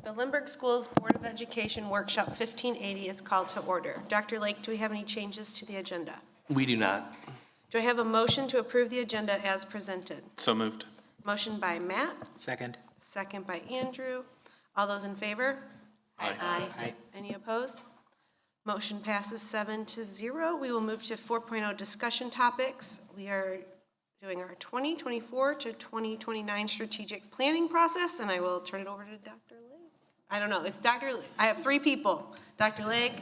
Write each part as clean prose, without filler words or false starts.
The Lindbergh Schools Board of Education Workshop 1580 is called to order. Dr. Lake, do we have any changes to the agenda? We do not. Do I have a motion to approve the agenda as presented? So moved. Motion by Matt, Second. second by Andrew. All those in favor? Aye. Aye. Any opposed? Motion passes 7-0. We will move to 4.0 discussion topics. We are doing our 2024 to 2029 strategic planning process, and I will turn it over to Dr. Lake. I don't know, it's Dr. Lake. I have three people, Dr. Lake,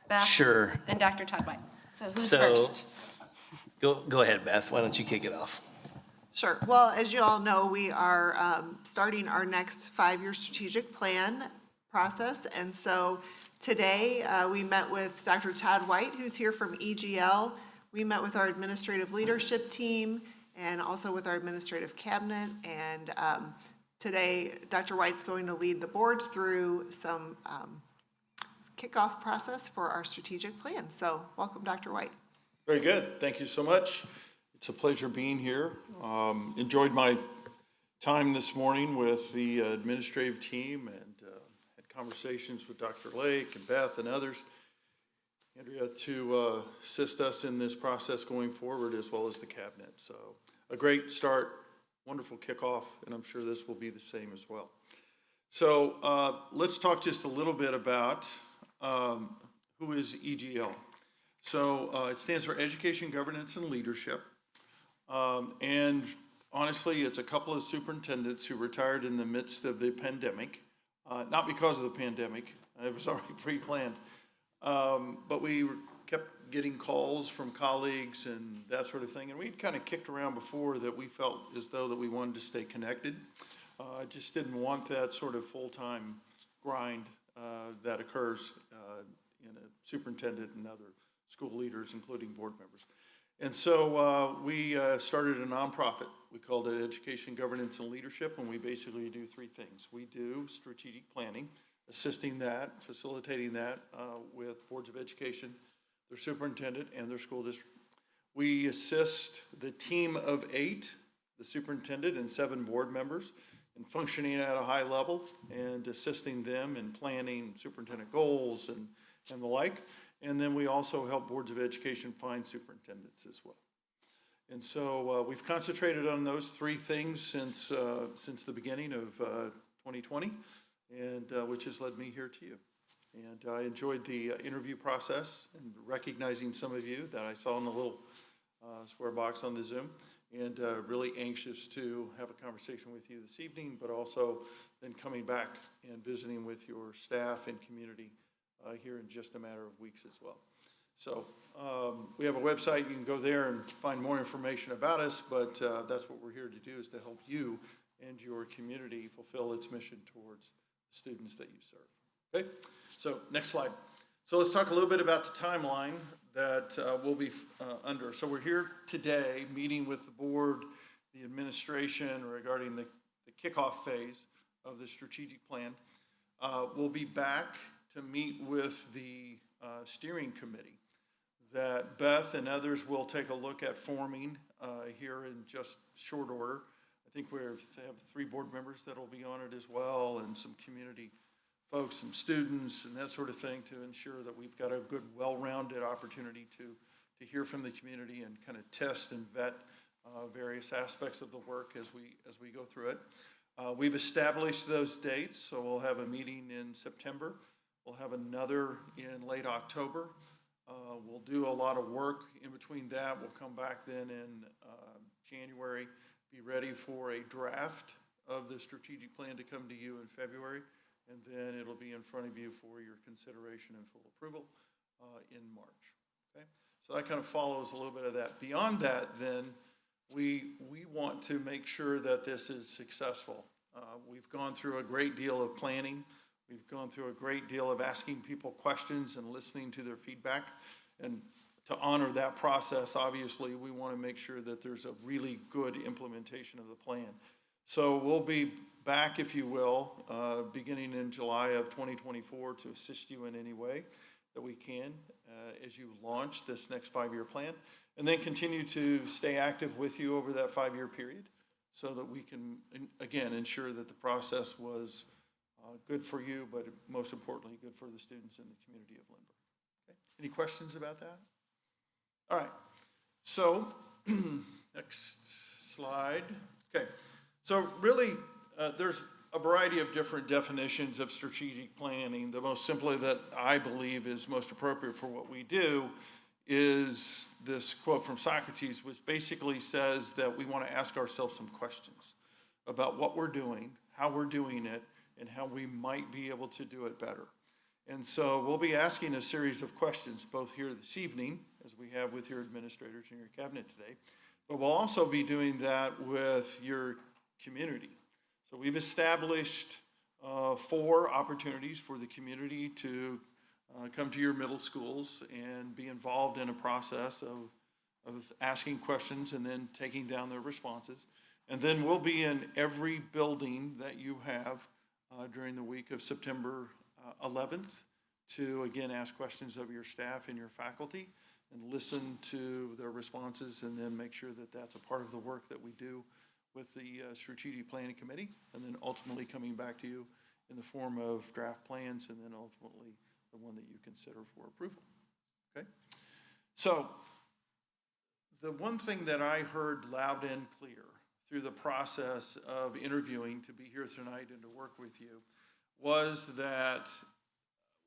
Beth, Sure. and Dr. Todd White. So who's So- first? Go ahead, Beth. Why don't you kick it off? Sure. Well, as you all know, we are starting our next five-year strategic plan process. And so today, we met with Dr. Todd White, who's here from EGL. We met with our administrative leadership team and also with our administrative cabinet. And today, Dr. White's going to lead the board through some kickoff process for our strategic plan. So welcome, Dr. White. Very good. Thank you so much. It's a pleasure being here. Enjoyed my time this morning with the administrative team and had conversations with Dr. Lake and Beth and others, Andrea, to assist us in this process going forward, as well as the cabinet. So a great start, wonderful kickoff, and I'm sure this will be the same as well. So let's talk just a little bit about who is EGL. So it stands for Education, Governance, and Leadership. And honestly, it's a couple of superintendents who retired in the midst of the pandemic, not because of the pandemic, it was already pre-planned. But we kept getting calls from colleagues and that sort of thing. And we'd kind of kicked around before that we felt as though that we wanted to stay connected. I just didn't want that sort of full-time grind that occurs in a superintendent and other school leaders, including board members. And so we started a nonprofit. We called it Education, Governance, and Leadership, and we basically do three things. We do strategic planning, assisting that, facilitating that with boards of education, their superintendent, and their school district. We assist the team of 8, the superintendent and 7 board members, in functioning at a high level and assisting them in planning superintendent goals and the like. And then we also help boards of education find superintendents as well. And so we've concentrated on those 3 things since the beginning of 2020, and which has led me here to you. And I enjoyed the interview process and recognizing some of you that I saw in the little square box on the Zoom, and really anxious to have a conversation with you this evening, but also then coming back and visiting with your staff and community here in just a matter of weeks as well. So we have a website. You can go there and find more information about us, but that's what we're here to do, is to help you and your community fulfill its mission towards the students that you serve. Okay, so next slide. So let's talk a little bit about the timeline that we'll be under. So we're here today meeting with the board, the administration, regarding the kickoff phase of the strategic plan. We'll be back to meet with the steering committee that Beth and others will take a look at forming here in just short order. I think we have 3 board members that will be on it as well, and some community folks, some students, and that sort of thing, to ensure that we've got a good, well-rounded opportunity to hear from the community and kind of test and vet various aspects of the work as we go through it. We've established those dates, so we'll have a meeting in September. We'll have another in late October. We'll do a lot of work in between that. We'll come back then in January, be ready for a draft of the strategic plan to come to you in February, and then it'll be in front of you for your consideration and full approval in March. Okay, so that kind of follows a little bit of that. Beyond that, then, we want to make sure that this is successful. We've gone through a great deal of planning. We've gone through a great deal of asking people questions and listening to their feedback. And to honor that process, obviously, we want to make sure that there's a really good implementation of the plan. So we'll be back, if you will, beginning in July of 2024 to assist you in any way that we can as you launch this next 5-year plan, and then continue to stay active with you over that 5-year period so that we can, again, ensure that the process was good for you, but most importantly, good for the students in the community of Lindbergh. Okay. Any questions about that? All right. So, next slide. Okay. So really, there's a variety of different definitions of strategic planning. The most simply that I believe is most appropriate for what we do is this quote from Socrates, which basically says that we want to ask ourselves some questions about what we're doing, how we're doing it, and how we might be able to do it better. And so we'll be asking a series of questions both here this evening, as we have with your administrators and your cabinet today, but we'll also be doing that with your community. So we've established 4 opportunities for the community to come to your middle schools and be involved in a process of asking questions and then taking down their responses. And then we'll be in every building that you have during the week of September 11th to, again, ask questions of your staff and your faculty and listen to their responses and then make sure that that's a part of the work that we do with the Strategic Planning Committee, and then ultimately coming back to you in the form of draft plans and then ultimately the one that you consider for approval. Okay? So the one thing that I heard loud and clear through the process of interviewing to be here tonight and to work with you was that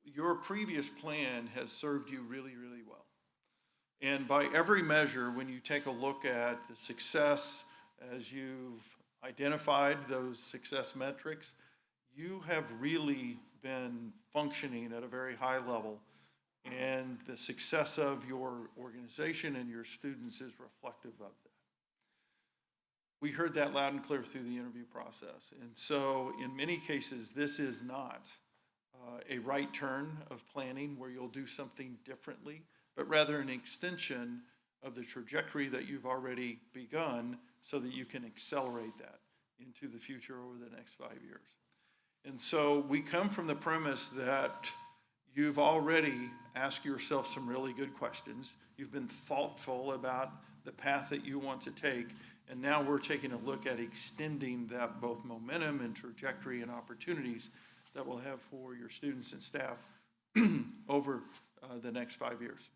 your previous plan has served you really, really well. And by every measure, when you take a look at the success as you've identified those success metrics, you have really been functioning at a very high level, and the success of your organization and your students is reflective of that. We heard that loud and clear through the interview process. And so in many cases, this is not a right turn of planning where you'll do something differently, but rather an extension of the trajectory that you've already begun so that you can accelerate that into the future over the next 5 years. And so we come from the premise that you've already asked yourself some really good questions. You've been thoughtful about the path that you want to take. And now we're taking a look at extending that both momentum and trajectory and opportunities that we'll have for your students and staff over the next 5 years.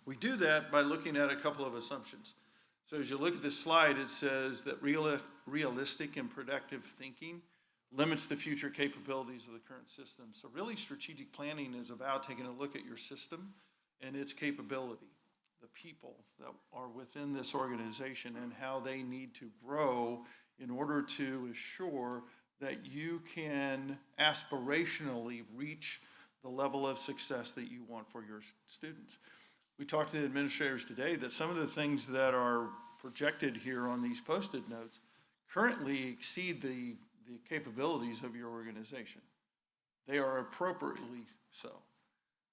We do that by looking at a couple of assumptions. So as you look at this slide, it says that realistic and productive thinking limits the future capabilities of the current system. So really, strategic planning is about taking a look at your system and its capability, the people that are within this organization and how they need to grow in order to assure that you can aspirationally reach the level of success that you want for your students. We talked to the administrators today that some of the things that are projected here on these Post-it notes currently exceed the capabilities of your organization. They are appropriately so,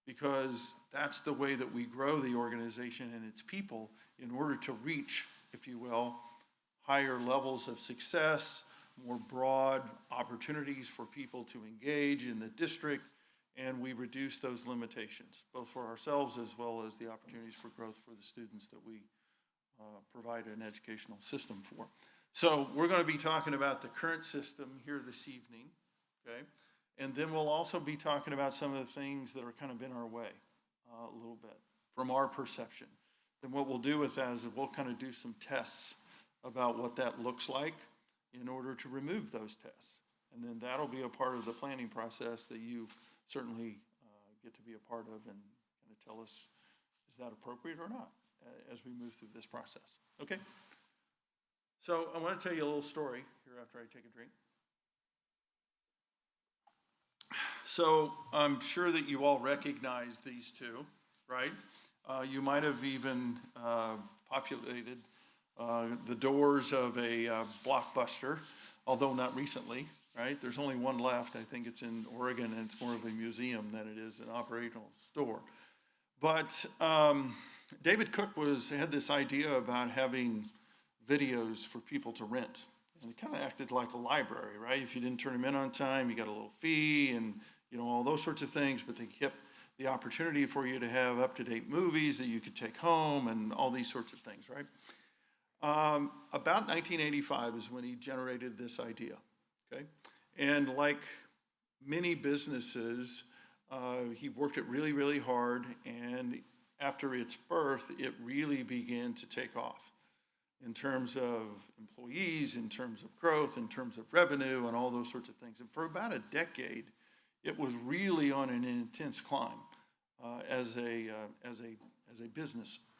because that's the way that we grow the organization and its people in order to reach, if you will, higher levels of success, more broad opportunities for people to engage in the district, and we reduce those limitations, both for ourselves as well as the opportunities for growth for the students that we provide an educational system for. So we're going to be talking about the current system here this evening, okay? And then we'll also be talking about some of the things that are kind of in our way a little bit from our perception. Then what we'll do with that is we'll kind of do some tests about what that looks like in order to remove those tests. And then that'll be a part of the planning process that you certainly get to be a part of and kind of tell us, is that appropriate or not, as we move through this process. Okay? So I want to tell you a little story here after I take a drink. So I'm sure that you all recognize these two, right? You might have even populated the doors of a Blockbuster, although not recently, right? There's only one left. I think it's in Oregon, and it's more of a museum than it is an operational store. But David Cook had this idea about having videos for people to rent. And it kind of acted like a library, right? If you didn't turn them in on time, you got a little fee and, all those sorts of things, but they kept the opportunity for you to have up-to-date movies that you could take home and all these sorts of things, right? About 1985 is when he generated this idea, okay? And like many businesses, he worked it really, really hard, and after its birth, it really began to take off in terms of employees, in terms of growth, in terms of revenue, and all those sorts of things. And for about a decade, it was really on an intense climb as a business.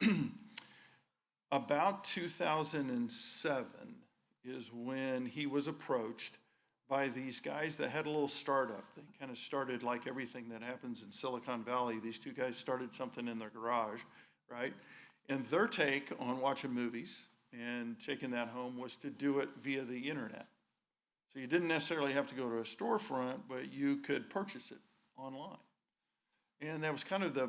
About 2007 is when he was approached by these guys that had a little startup. They kind of started like everything that happens in Silicon Valley. These two guys started something in their garage, right? And their take on watching movies and taking that home was to do it via the internet. So you didn't necessarily have to go to a storefront, but you could purchase it online. And that was kind of the,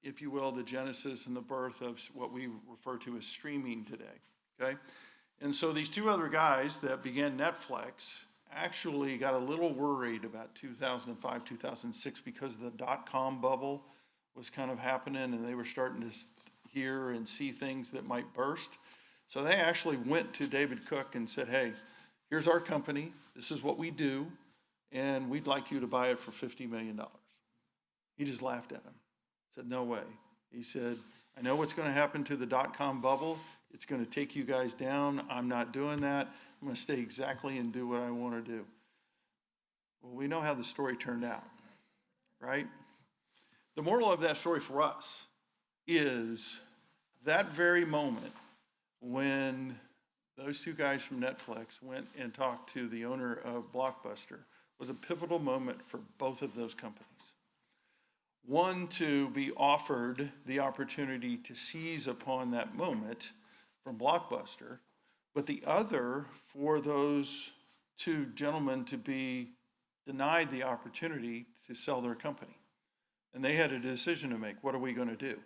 if you will, the genesis and the birth of what we refer to as streaming today, okay? And so these two other guys that began Netflix actually got a little worried about 2005, 2006 because the dot-com bubble was kind of happening and they were starting to hear and see things that might burst. So they actually went to David Cook and said, hey, here's our company, this is what we do, and we'd like you to buy it for $50 million. He just laughed at him, said, no way. He said, I know what's going to happen to the dot-com bubble. It's going to take you guys down. I'm not doing that. I'm going to stay exactly and do what I want to do. Well, we know how the story turned out, right? The moral of that story for us is that very moment when those two guys from Netflix went and talked to the owner of Blockbuster was a pivotal moment for both of those companies. One, to be offered the opportunity to seize upon that moment from Blockbuster, but the other, for those two gentlemen to be denied the opportunity to sell their company. And they had a decision to make. What are we going to do?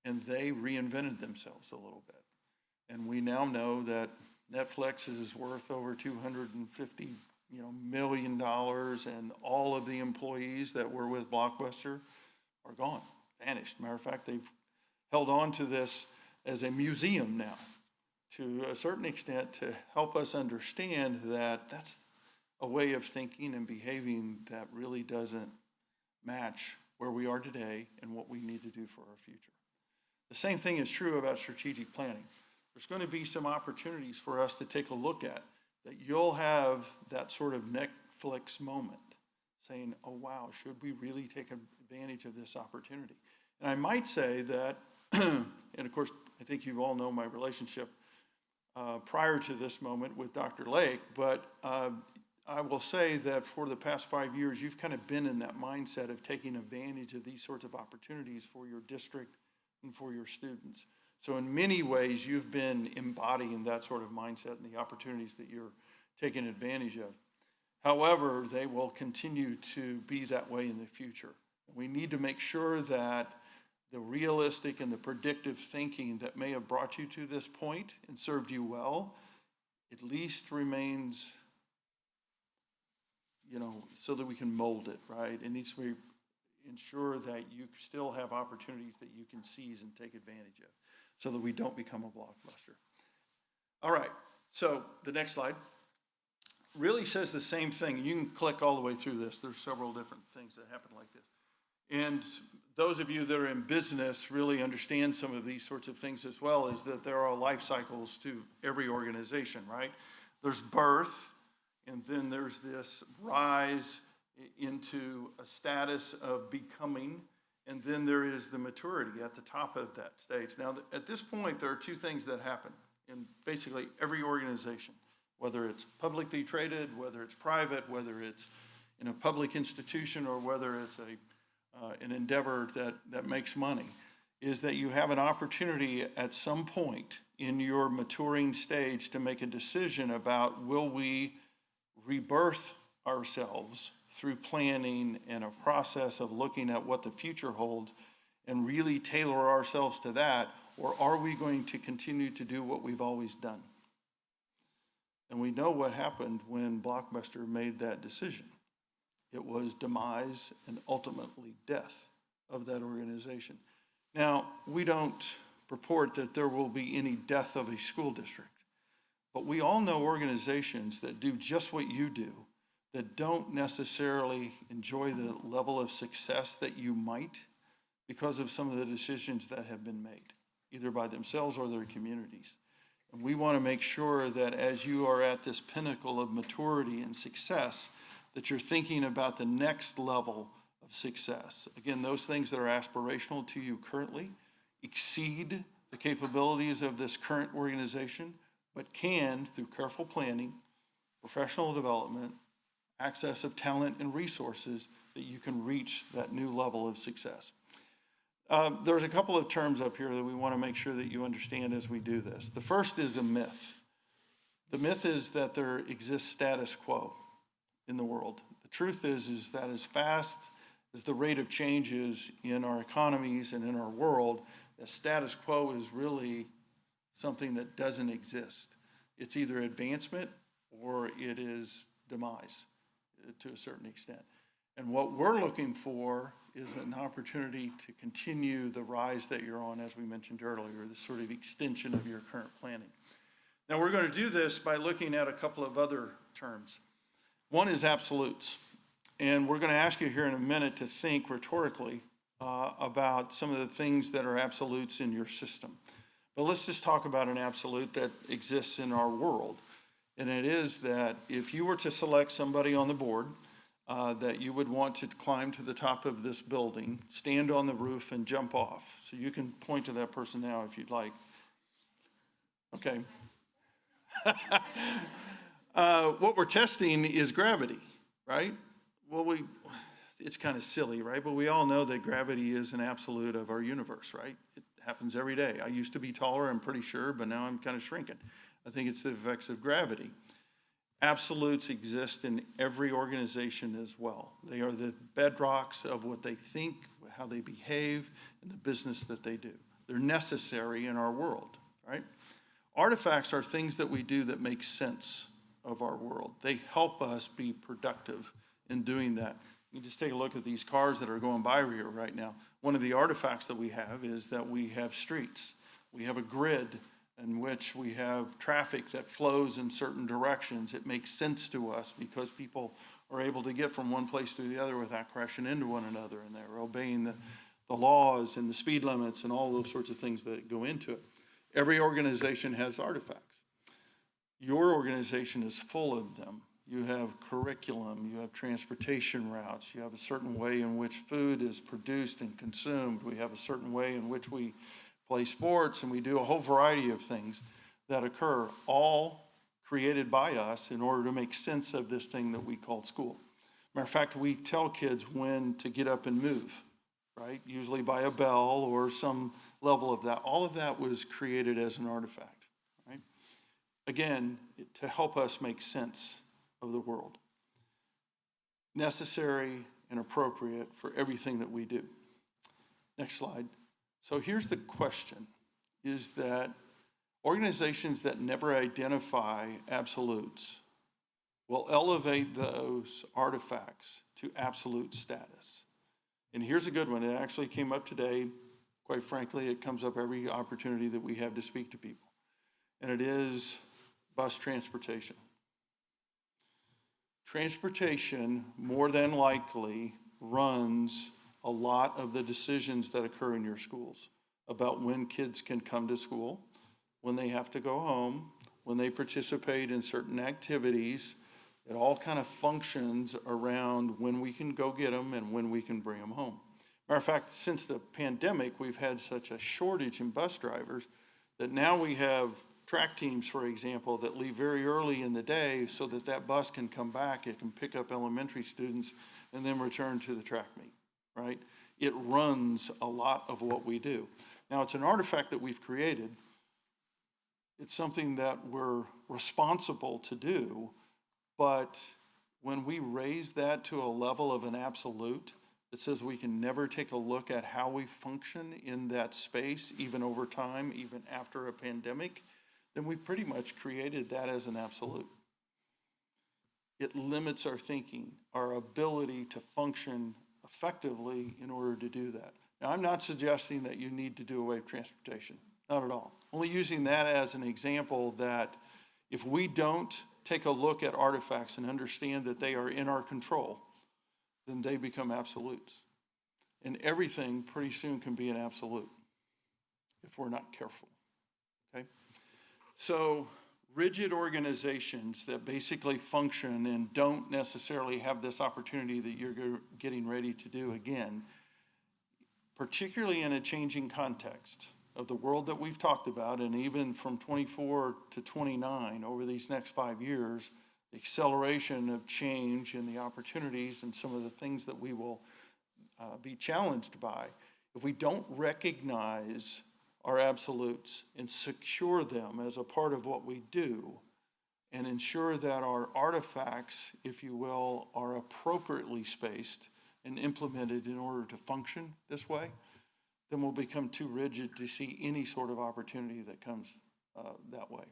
And they reinvented themselves a little bit. And we now know that Netflix is worth over $250 million, and all of the employees that were with Blockbuster are gone, vanished. Matter of fact, they've held on to this as a museum now, to a certain extent, to help us understand that that's a way of thinking and behaving that really doesn't match where we are today and what we need to do for our future. The same thing is true about strategic planning. There's going to be some opportunities for us to take a look at that you'll have that sort of Netflix moment saying, oh, wow, should we really take advantage of this opportunity? And I might say that, and of course, I think you all know my relationship prior to this moment with Dr. Lake, but I will say that for the past 5 years, you've kind of been in that mindset of taking advantage of these sorts of opportunities for your district and for your students. So in many ways, you've been embodying that sort of mindset and the opportunities that you're taking advantage of. However, they will continue to be that way in the future. We need to make sure that the realistic and the predictive thinking that may have brought you to this point and served you well, at least remains, so that we can mold it, right? It needs to be ensure that you still have opportunities that you can seize and take advantage of so that we don't become a blockbuster. All right, so the next slide really says the same thing. You can click all the way through this. There's several different things that happen like this. And those of you that are in business really understand some of these sorts of things as well, is that there are life cycles to every organization, right? There's birth, and then there's this rise into a status of becoming, and then there is the maturity at the top of that stage. Now, at this point, there are two things that happen in basically every organization, whether it's publicly traded, whether it's private, whether it's in a public institution, or whether it's an endeavor that makes money, is that you have an opportunity at some point in your maturing stage to make a decision about, will we rebirth ourselves through planning and a process of looking at what the future holds and really tailor ourselves to that, or are we going to continue to do what we've always done? And we know what happened when Blockbuster made that decision. It was demise and ultimately death of that organization. Now, we don't purport that there will be any death of a school district, but we all know organizations that do just what you do, that don't necessarily enjoy the level of success that you might because of some of the decisions that have been made, either by themselves or their communities. And we want to make sure that as you are at this pinnacle of maturity and success, that you're thinking about the next level of success. Again, those things that are aspirational to you currently exceed the capabilities of this current organization, but can, through careful planning, professional development, access of talent and resources, that you can reach that new level of success. There's a couple of terms up here that we want to make sure that you understand as we do this. The first is a myth. The myth is that there exists status quo in the world. The truth is that as fast as the rate of change is in our economies and in our world, the status quo is really something that doesn't exist. It's either advancement or it is demise to a certain extent. And what we're looking for is an opportunity to continue the rise that you're on, as we mentioned earlier, this sort of extension of your current planning. Now, we're going to do this by looking at a couple of other terms. One is absolutes. And we're going to ask you here in a minute to think rhetorically about some of the things that are absolutes in your system. But let's just talk about an absolute that exists in our world. And it is that if you were to select somebody on the board that you would want to climb to the top of this building, stand on the roof and jump off. So you can point to that person now if you'd like. Okay. What we're testing is gravity, right? Well, it's kind of silly, right? But we all know that gravity is an absolute of our universe, right? It happens every day. I used to be taller, I'm pretty sure, but now I'm kind of shrinking. I think it's the effects of gravity. Absolutes exist in every organization as well. They are the bedrocks of what they think, how they behave, and the business that they do. They're necessary in our world, right? Artifacts are things that we do that make sense of our world. They help us be productive in doing that. You can just take a look at these cars that are going by here right now. One of the artifacts that we have is that we have streets. We have a grid in which we have traffic that flows in certain directions. It makes sense to us because people are able to get from one place to the other without crashing into one another, and they're obeying the laws and the speed limits and all those sorts of things that go into it. Every organization has artifacts. Your organization is full of them. You have curriculum, you have transportation routes, you have a certain way in which food is produced and consumed. We have a certain way in which we play sports, and we do a whole variety of things that occur, all created by us in order to make sense of this thing that we call school. Matter of fact, we tell kids when to get up and move, right? Usually by a bell or some level of that. All of that was created as an artifact, right? Again, to help us make sense of the world. Necessary and appropriate for everything that we do. Next slide. So here's the question, is that organizations that never identify absolutes will elevate those artifacts to absolute status. And here's a good one. It actually came up today. Quite frankly, it comes up every opportunity that we have to speak to people. And it is bus transportation. Transportation, more than likely, runs a lot of the decisions that occur in your schools about when kids can come to school, when they have to go home, when they participate in certain activities. It all kind of functions around when we can go get them and when we can bring them home. Matter of fact, since the pandemic, we've had such a shortage in bus drivers that now we have track teams, for example, that leave very early in the day so that that bus can come back, it can pick up elementary students and then return to the track meet, right? It runs a lot of what we do. Now, it's an artifact that we've created. It's something that we're responsible to do, but when we raise that to a level of an absolute, it says we can never take a look at how we function in that space, even over time, even after a pandemic, then we pretty much created that as an absolute. It limits our thinking, our ability to function effectively in order to do that. Now, I'm not suggesting that you need to do away with transportation, not at all. Only using that as an example that if we don't take a look at artifacts and understand that they are in our control, then they become absolutes. And everything pretty soon can be an absolute if we're not careful, okay? So rigid organizations that basically function and don't necessarily have this opportunity that you're getting ready to do again, particularly in a changing context of the world that we've talked about, and even from 24 to 29 over these next 5 years, the acceleration of change and the opportunities and some of the things that we will be challenged by. If we don't recognize our absolutes and secure them as a part of what we do, and ensure that our artifacts, if you will, are appropriately spaced and implemented in order to function this way, then we'll become too rigid to see any sort of opportunity that comes that way.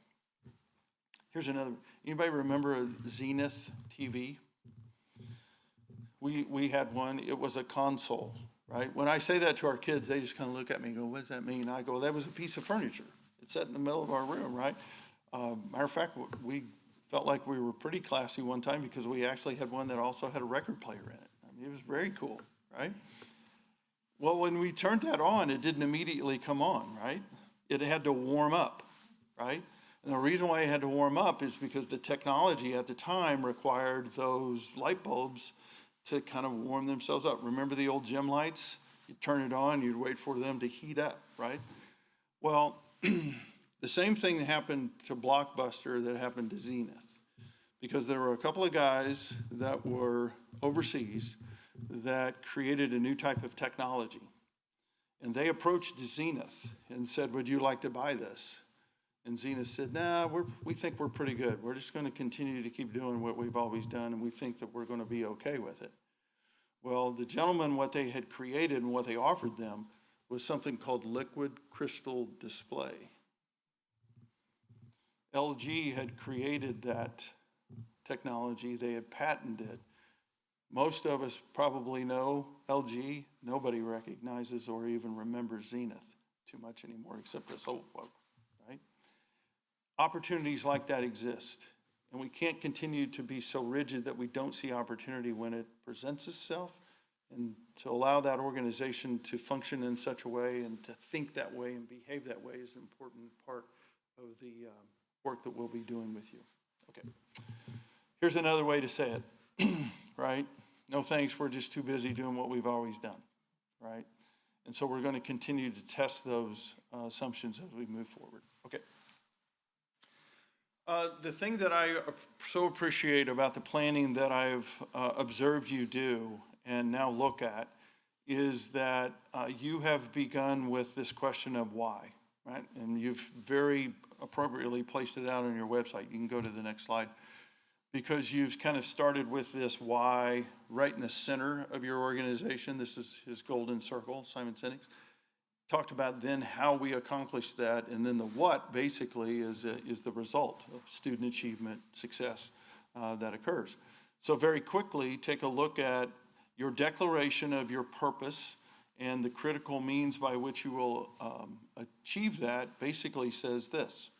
Here's another. Anybody remember a Zenith TV? We had one. It was a console, right? When I say that to our kids, they just kind of look at me and go, what does that mean? I go, that was a piece of furniture. It sat in the middle of our room, right? Matter of fact, we felt like we were pretty classy one time because we actually had one that also had a record player in it. I mean, it was very cool, right? Well, when we turned that on, it didn't immediately come on, right? It had to warm up, right? And the reason why it had to warm up is because the technology at the time required those light bulbs to kind of warm themselves up. Remember the old gym lights? You'd turn it on, you'd wait for them to heat up, right? Well, the same thing happened to Blockbuster that happened to Zenith, because there were a couple of guys that were overseas that created a new type of technology. And they approached Zenith and said, would you like to buy this? And Zenith said, nah, we think we're pretty good. We're just going to continue to keep doing what we've always done, and we think that we're going to be okay with it. Well, the gentleman, what they had created and what they offered them was something called liquid crystal display. LG had created that technology. They had patented it. Most of us probably know LG. Nobody recognizes or even remembers Zenith too much anymore, except us old folk, right? Opportunities like that exist, and we can't continue to be so rigid that we don't see opportunity when it presents itself, and to allow that organization to function in such a way and to think that way and behave that way is an important part of the work that we'll be doing with you. Okay. Here's another way to say it, right? No thanks, we're just too busy doing what we've always done, right? And so we're going to continue to test those assumptions as we move forward. Okay. The thing that I so appreciate about the planning that I've observed you do and now look at is that you have begun with this question of why, right? And you've very appropriately placed it out on your website. You can go to the next slide. Because you've kind of started with this why right in the center of your organization. This is his golden circle, Simon Sinek. Talked about then how we accomplish that, and then the what basically is the result of student achievement success that occurs. So very quickly, take a look at your declaration of your purpose, and the critical means by which you will achieve that basically says this.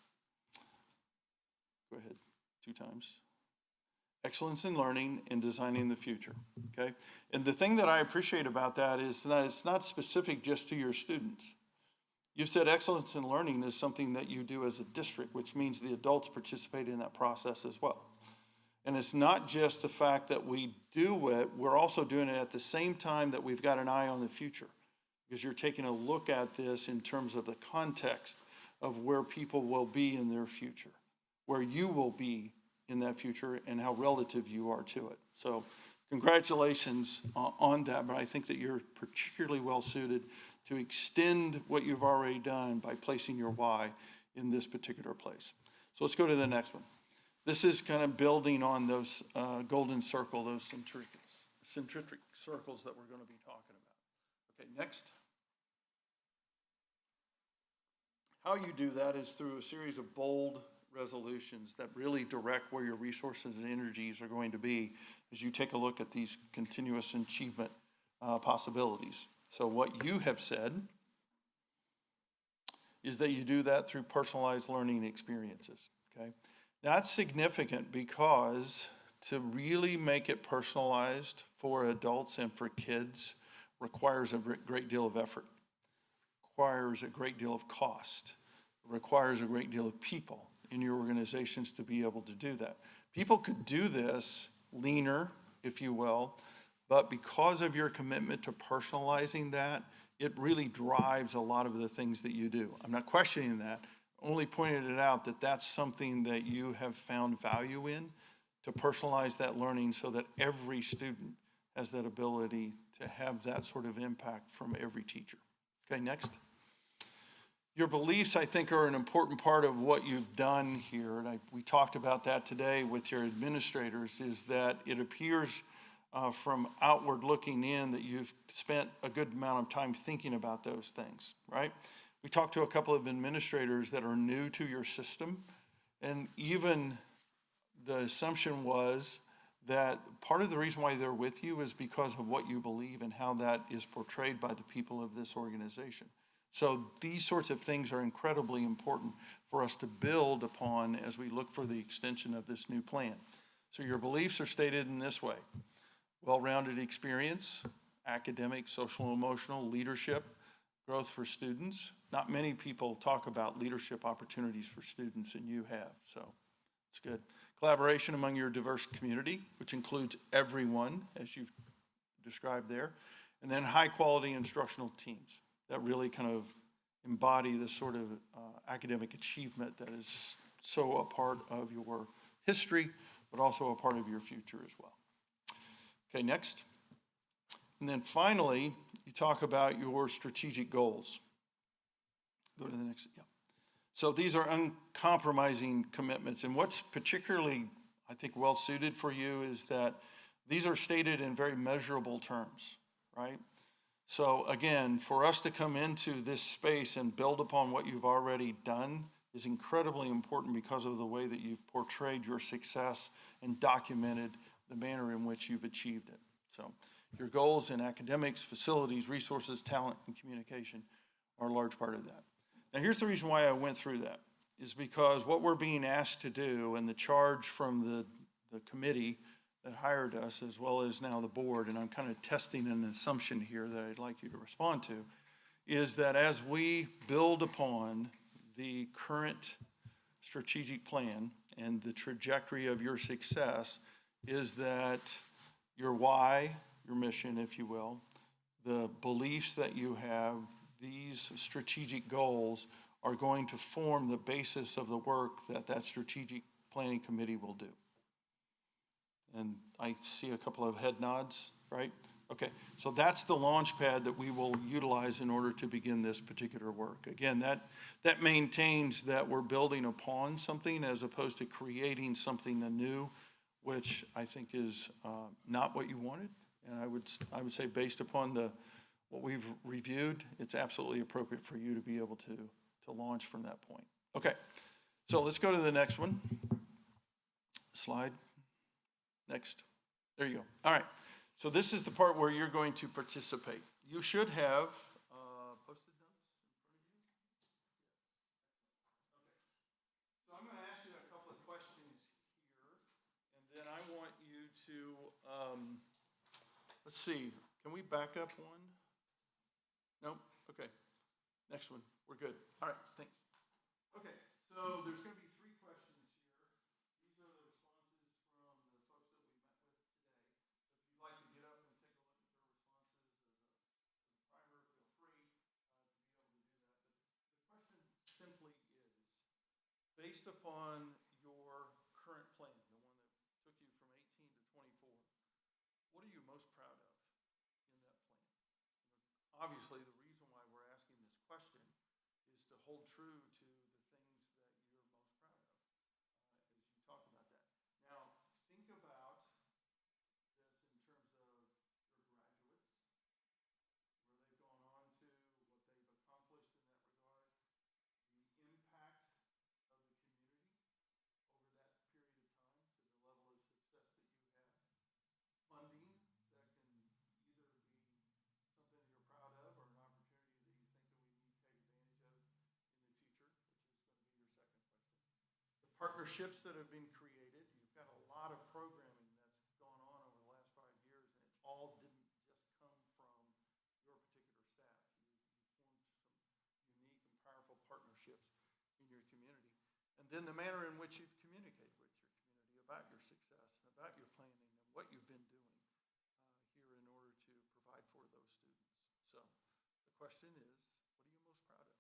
Go ahead, 2 times. Excellence in learning and designing the future, okay? And the thing that I appreciate about that is that it's not specific just to your students. You've said excellence in learning is something that you do as a district, which means the adults participate in that process as well. And it's not just the fact that we do it, we're also doing it at the same time that we've got an eye on the future, because you're taking a look at this in terms of the context of where people will be in their future, where you will be in that future, and how relative you are to it. So congratulations on that, but I think that you're particularly well suited to extend what you've already done by placing your why in this particular place. So let's go to the next one. This is kind of building on those golden circle, those centric circles that we're going to be talking about. Okay, next. How you do that is through a series of bold resolutions that really direct where your resources and energies are going to be as you take a look at these continuous achievement possibilities. So what you have said is that you do that through personalized learning experiences, okay? That's significant because to really make it personalized for adults and for kids requires a great deal of effort, requires a great deal of cost, requires a great deal of people in your organizations to be able to do that. People could do this leaner, if you will, but because of your commitment to personalizing that, it really drives a lot of the things that you do. I'm not questioning that, only pointed it out that that's something that you have found value in, to personalize that learning so that every student has that ability to have that sort of impact from every teacher. Okay, next. Your beliefs, I think, are an important part of what you've done here, and we talked about that today with your administrators, is that it appears from outward looking in that you've spent a good amount of time thinking about those things, right? We talked to a couple of administrators that are new to your system, and even the assumption was that part of the reason why they're with you is because of what you believe and how that is portrayed by the people of this organization. So these sorts of things are incredibly important for us to build upon as we look for the extension of this new plan. So your beliefs are stated in this way: well-rounded experience, academic, social, emotional, leadership, growth for students. Not many people talk about leadership opportunities for students, and you have, so it's good. Collaboration among your diverse community, which includes everyone, as you've described there. And then high-quality instructional teams that really kind of embody the sort of academic achievement that is so a part of your history, but also a part of your future as well. Okay, next. And then finally, you talk about your strategic goals. Go to the next, yeah. So these are uncompromising commitments, and what's particularly, I think, well-suited for you is that these are stated in very measurable terms, right? So again, for us to come into this space and build upon what you've already done is incredibly important because of the way that you've portrayed your success and documented the manner in which you've achieved it. So your goals in academics, facilities, resources, talent, and communication are a large part of that. Now, here's the reason why I went through that, is because what we're being asked to do, and the charge from the committee that hired us, as well as now the board, and I'm kind of testing an assumption here that I'd like you to respond to, is that as we build upon the current strategic plan and the trajectory of your success, is that your why, your mission, if you will, the beliefs that you have, these strategic goals are going to form the basis of the work that that strategic planning committee will do. And I see a couple of head nods, right? Okay, so that's the launch pad that we will utilize in order to begin this particular work. Again, that maintains that we're building upon something as opposed to creating something anew, which I think is not what you wanted. And I would say, based upon what we've reviewed, it's absolutely appropriate for you to be able to launch from that point. Okay, so let's go to the next one. Slide. Next. There you go. All right. So this is the part where you're going to participate. You should have posted notes in front of you. Okay. So I'm going to ask you a couple of questions here, and then I want you to, let's see, can we back up one? No? Okay. Next one. We're good. All right. Thanks. Okay. So there's going to be three questions here. These are the responses from the folks that we met with today. If you'd like to get up and take a look at their responses as a primer, feel free to be able to do that. But the question simply is, based upon your current plan, the one that took you from 18 to 24, what are you most proud of in that plan? Obviously, the reason why we're asking this question is to hold true to the things that you're most proud of, as you talk about that. Now, think about this in terms of your graduates, where they've gone on to, what they've accomplished in that regard, the impact of the community over that period of time to the level of success that you have, funding that can either be something that you're proud of or an opportunity that you think that we need to take advantage of in the future. partnerships that have been created. You've got a lot of programming that's gone on over the last 5 years, and it all didn't just come from your particular staff. You formed some unique and powerful partnerships in your community. And then the manner in which you've communicated with your community about your success and about your planning and what you've been doing here in order to provide for those students. So the question is, what are you most proud of?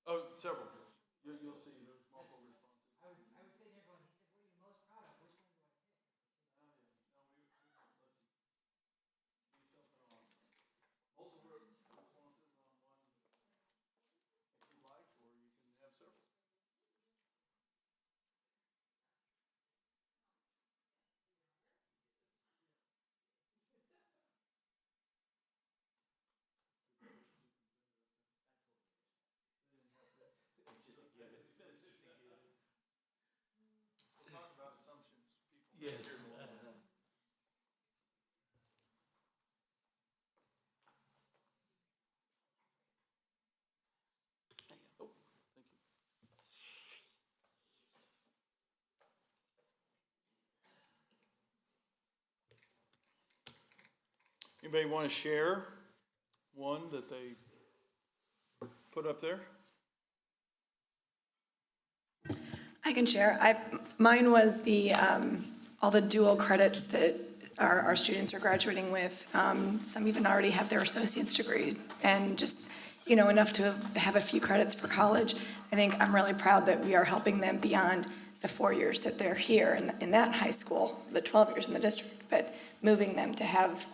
Oh, several. You'll see, there's multiple responses. I was sitting there going, he said, what are you most proud of? Which one do I pick? No, we let you do something on multiple responses on one if you like, or you can have several. We'll talk about assumptions, people. Yes. Oh, thank you. Anybody want to share one that they put up there? I can share. Mine was all the dual credits that our students are graduating with. Some even already have their associate's degree and just, enough to have a few credits for college. I think I'm really proud that we are helping them beyond the 4 years that they're here in that high school, the 12 years in the district, but moving them to have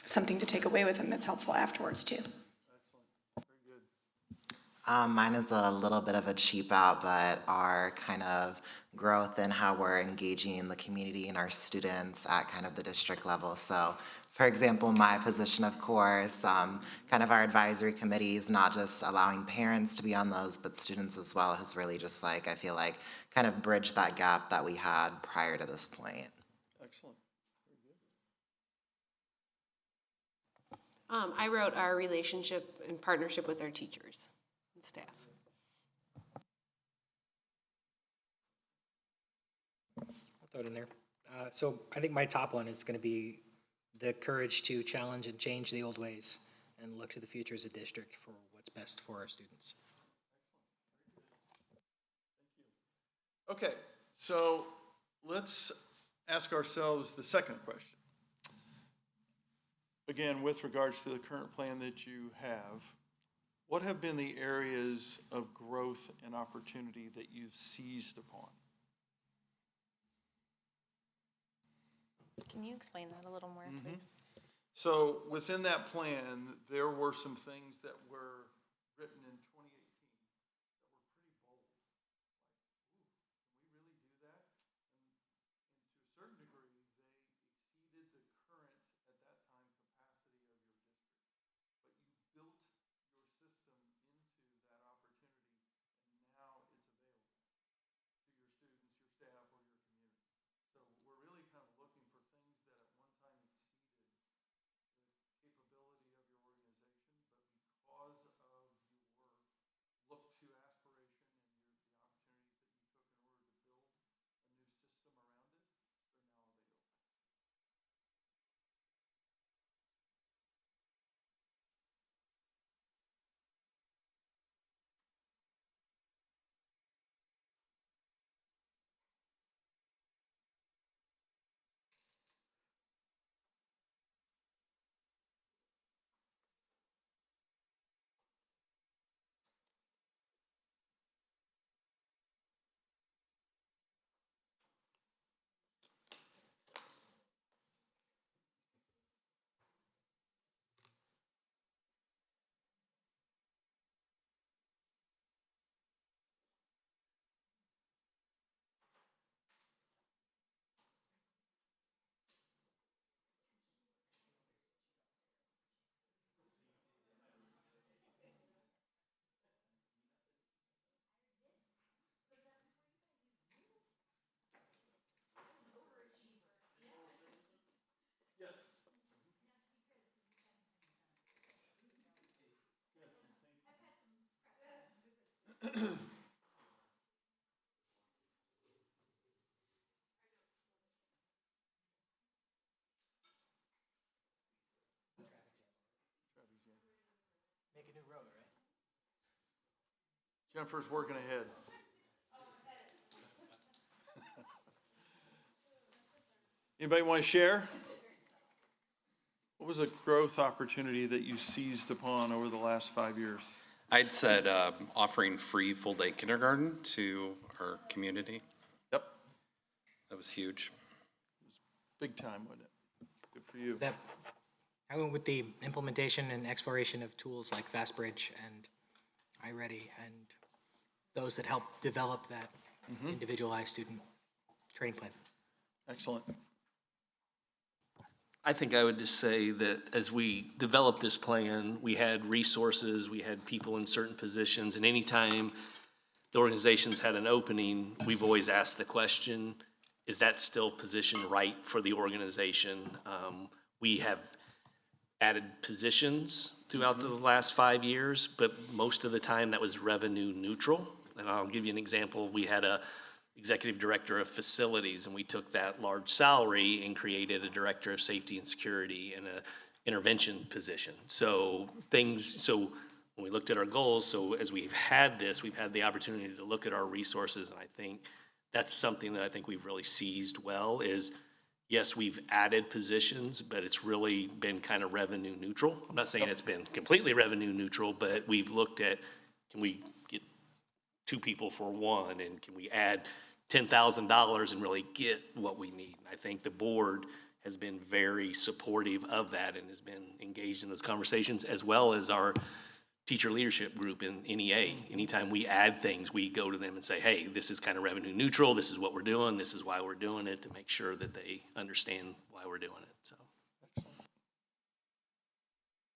something to take away with them that's helpful afterwards too. Excellent, very good. Mine is a little bit of a cheap out, but our kind of growth and how we're engaging the community and our students at kind of the district level. So, for example, my position, of course, kind of our advisory committees, not just allowing parents to be on those, but students as well, has really just I feel like, kind of bridged that gap that we had prior to this point. Excellent, very good. I wrote our relationship and partnership with our teachers and staff. I'll throw it in there. So I think my top one is going to be the courage to challenge and change the old ways and look to the future as a district for what's best for our students. Okay, so let's ask ourselves the second question. Again, with regards to the current plan that you have, what have been the areas of growth and opportunity that you've seized upon? Can you explain that a little more, please? So within that plan, there were some things that were written in 2018 that were pretty bold. Like, ooh, can we really do that? And to a certain degree, they exceeded the current, at that time, capacity of your district. But you built your system into that opportunity, and now it's available to your students, your staff, or your community. So we're really kind of looking for things that at one time exceeded the capability of your organization, but because of your Jennifer's working ahead. Anybody want to share? What was a growth opportunity that you seized upon over the last 5 years? I'd said offering free full-day kindergarten to our community. Yep, That was huge. big time, wasn't it? Good for you. That, I went with the implementation and exploration of tools like FastBridge and iReady and those that help develop that individualized student training plan. Excellent. I think I would just say that as we developed this plan, we had resources, we had people in certain positions, and anytime the organizations had an opening, we've always asked the question, is that still positioned right for the organization? We have added positions throughout the last 5 years, but most of the time that was revenue neutral. And I'll give you an example. We had a executive director of facilities, and we took that large salary and created a director of safety and security and a intervention position. So when we looked at our goals, so as we've had this, we've had the opportunity to look at our resources, and I think that's something that I think we've really seized well is, yes, we've added positions, but it's really been kind of revenue neutral. I'm not saying it's been completely revenue neutral, but we've looked at, can we get 2 people for 1, and can we add $10,000 and really get what we need? I think the board has been very supportive of that and has been engaged in those conversations, as well as our teacher leadership group in NEA. Anytime we add things, we go to them and say, hey, this is kind of revenue neutral, this is what we're doing, this is why we're doing it, to make sure that they understand why we're doing it, so.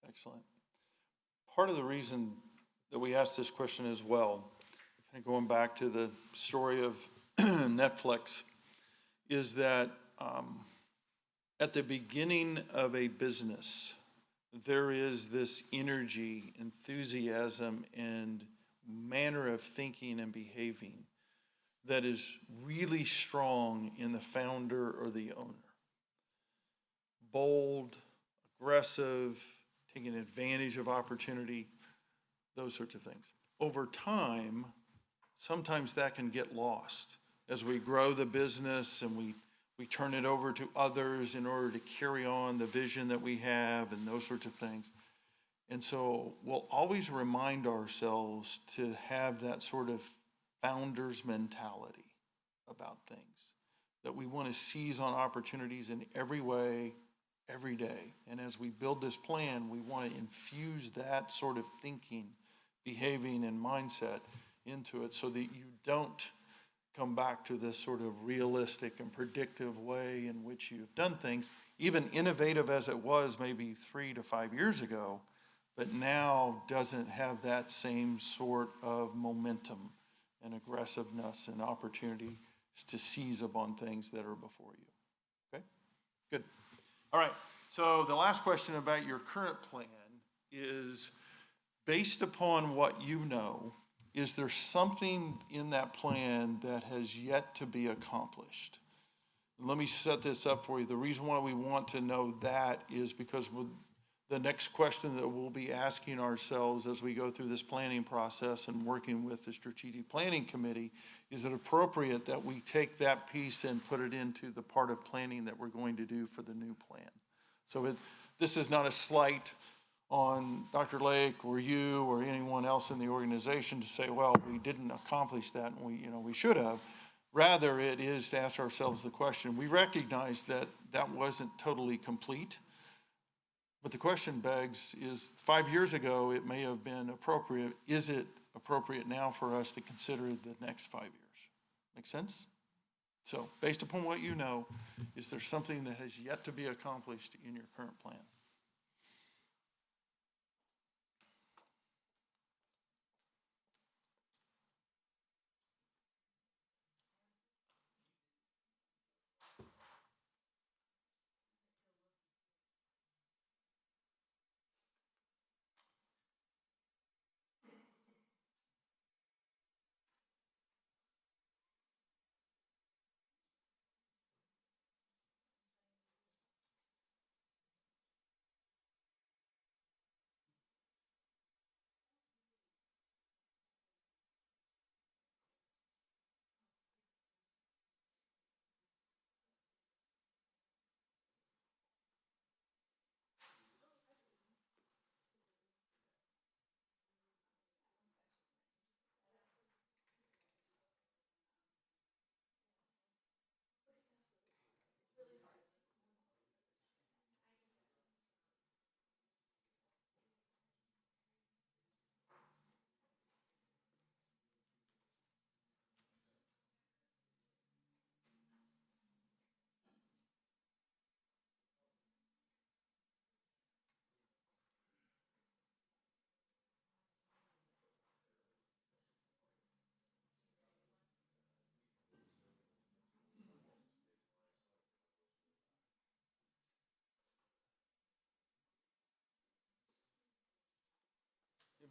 Excellent. Part of the reason that we asked this question as well, kind of going back to the story of Netflix, is that at the beginning of a business, there is this energy, enthusiasm, and manner of thinking and behaving that is really strong in the founder or the owner. Bold, aggressive, taking advantage of opportunity, those sorts of things. Over time, sometimes that can get lost as we grow the business and we turn it over to others in order to carry on the vision that we have and those sorts of things. And so we'll always remind ourselves to have that sort of founder's mentality about things, that we want to seize on opportunities in every way, every day. And as we build this plan, we want to infuse that sort of thinking, behaving, and mindset into it so that you don't come back to this sort of realistic and predictive way in which you've done things, even innovative as it was maybe 3 to 5 years ago, but now doesn't have that same sort of momentum and aggressiveness and opportunity to seize upon things that are before you. Okay? Good. All right. So the last question about your current plan is, based upon what you know, is there something in that plan that has yet to be accomplished? Let me set this up for you. The reason why we want to know that is because the next question that we'll be asking ourselves as we go through this planning process and working with the Strategic Planning Committee, is it appropriate that we take that piece and put it into the part of planning that we're going to do for the new plan? So this is not a slight on Dr. Lake or you or anyone else in the organization to say, well, we didn't accomplish that and we should have. Rather, it is to ask ourselves the question. We recognize that that wasn't totally complete, but the question begs is 5 years ago it may have been appropriate. Is it appropriate now for us to consider the next 5 years? Make sense? So based upon what you know, is there something that has yet to be accomplished in your current plan?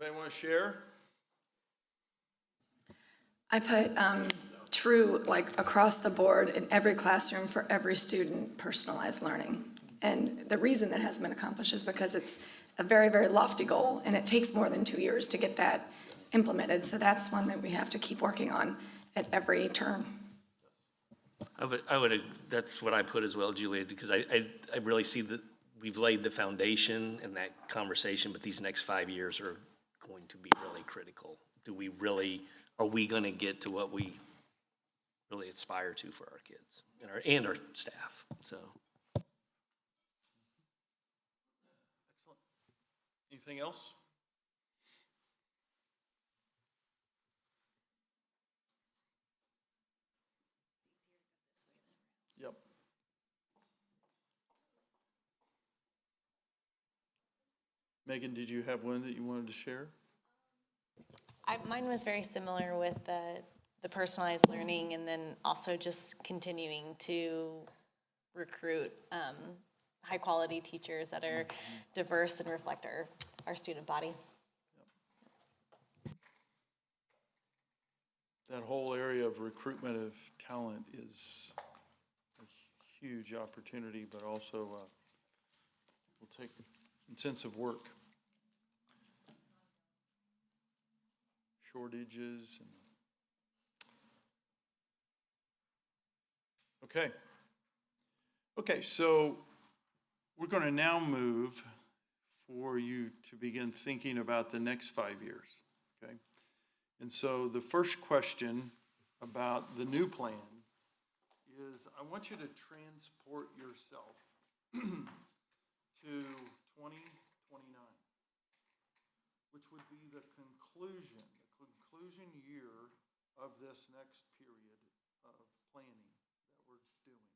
Anybody want to share? I put true, like across the board in every classroom for every student, personalized learning. And the reason that hasn't been accomplished is because it's a very, very lofty goal, and it takes more than 2 years to get that implemented. So that's one that we have to keep working on at every term. That's what I put as well, Julia, because I really see that we've laid the foundation in that conversation, but these next 5 years are going to be really critical. Are we gonna get to what we really aspire to for our kids and our staff, so. Excellent. Anything else? Yep. Megan, did you have one that you wanted to share? Mine was very similar with the personalized learning, and then also just continuing to recruit high-quality teachers that are diverse and reflect our student body. That whole area of recruitment of talent is a huge opportunity, but also will take intensive work. Shortages and Okay, so we're going to now move for you to begin thinking about the next 5 years, okay? And so the first question about the new plan is, I want you to transport yourself to 2029, which would be the conclusion year of this next period of planning that we're doing.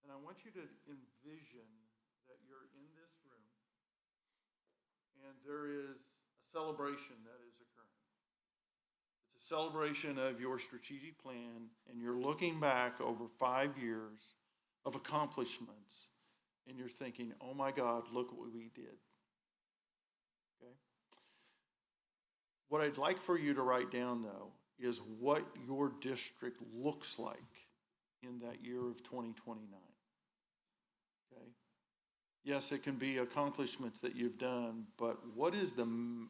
And I want you to envision that you're in this room and there is a celebration that is occurring. It's a celebration of your strategic plan, and you're looking back over 5 years of accomplishments, and you're thinking, oh my God, look what we did. Okay? What I'd like for you to write down, though, is what your district looks like in that year of 2029. Okay? Yes, it can be accomplishments that you've done, but what is the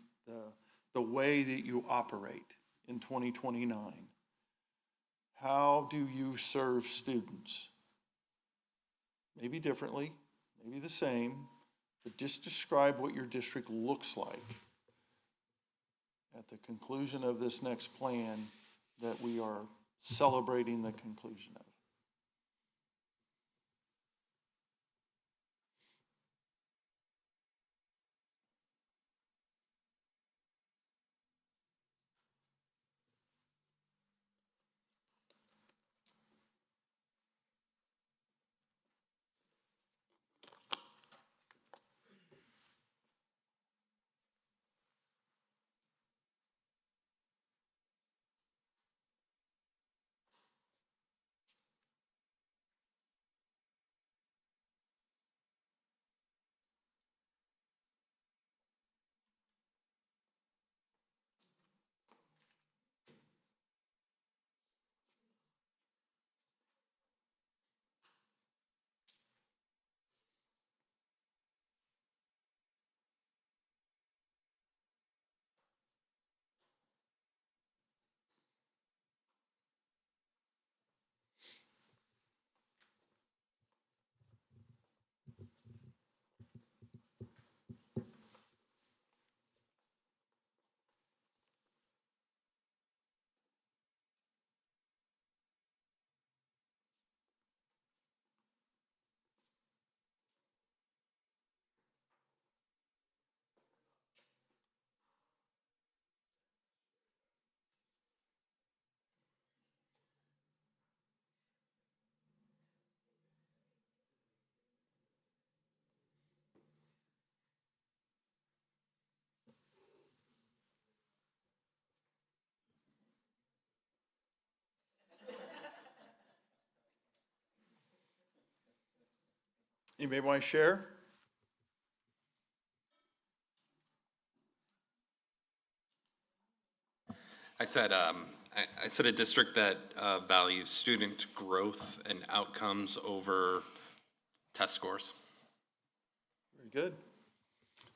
way that you operate in 2029? How do you serve students? Maybe differently, maybe the same, but just describe what your district looks like at the conclusion of this next plan that we are celebrating the conclusion of. Anybody want to share? I said, I said a district that values student growth and outcomes over test scores. Very good.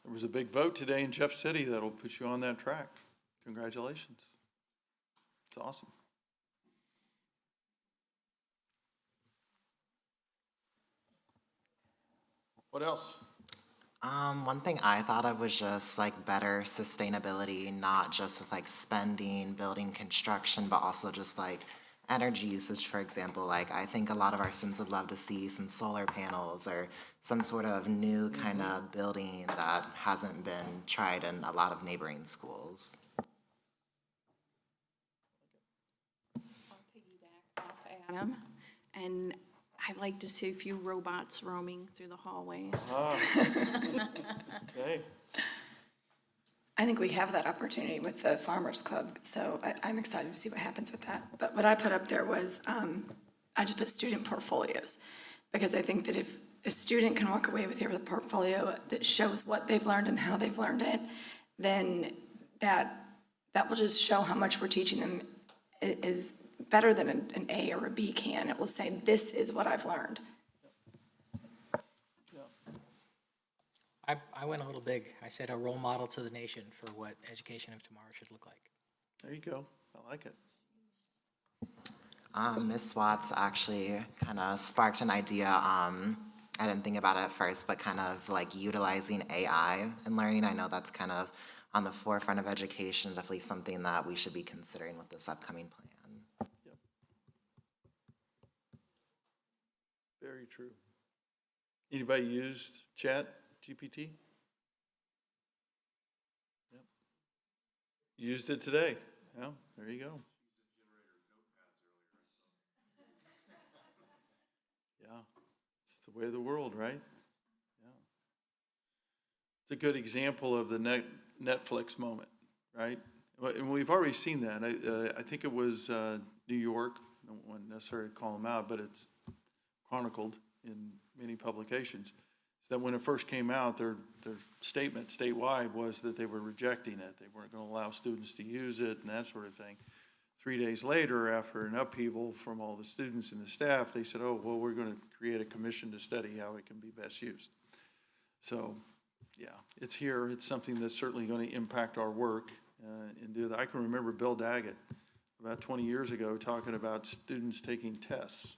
There was a big vote today in Jeff City that'll put you on that track. Congratulations. It's awesome. What else? One thing I thought of was just like better sustainability, not just with like spending, building construction, but also just like energy usage, for example. Like I think a lot of our students would love to see some solar panels or some sort of new kind of building that hasn't been tried in a lot of neighboring schools. Adam, and I'd like to see a few robots roaming through the hallways. Okay. I think we have that opportunity with the Farmers Club, so I'm excited to see what happens with that. But what I put up there was, I just put student portfolios, because I think that if a student can walk away with a portfolio that shows what they've learned and how they've learned it, then that will just show how much we're teaching them is better than an A or a B can. It will say, this is what I've learned. I went a little big. I said a role model to the nation for what education of tomorrow should look like. There you go. I like it. Ms. Watts actually kind of sparked an idea. I didn't think about it at first, but kind of like utilizing AI in learning. I know that's kind of on the forefront of education, definitely something that we should be considering with this upcoming plan. Yep. Very true. Anybody used Chat GPT? Yep. Used it today. Yeah, there you go. Yeah, it's the way of the world, right? Yeah. It's a good example of the Netflix moment, right? And we've already seen that. I think it was New York. I don't want to necessarily call them out, but it's chronicled in many publications. Is that when it first came out, their statement statewide was that they were rejecting it. They weren't going to allow students to use it and that sort of thing. 3 days later, after an upheaval from all the students and the staff, they said, oh, well, we're going to create a commission to study how it can be best used. So, yeah, it's here. It's something that's certainly going to impact our work and do that. I can remember Bill Daggett about 20 years ago talking about students taking tests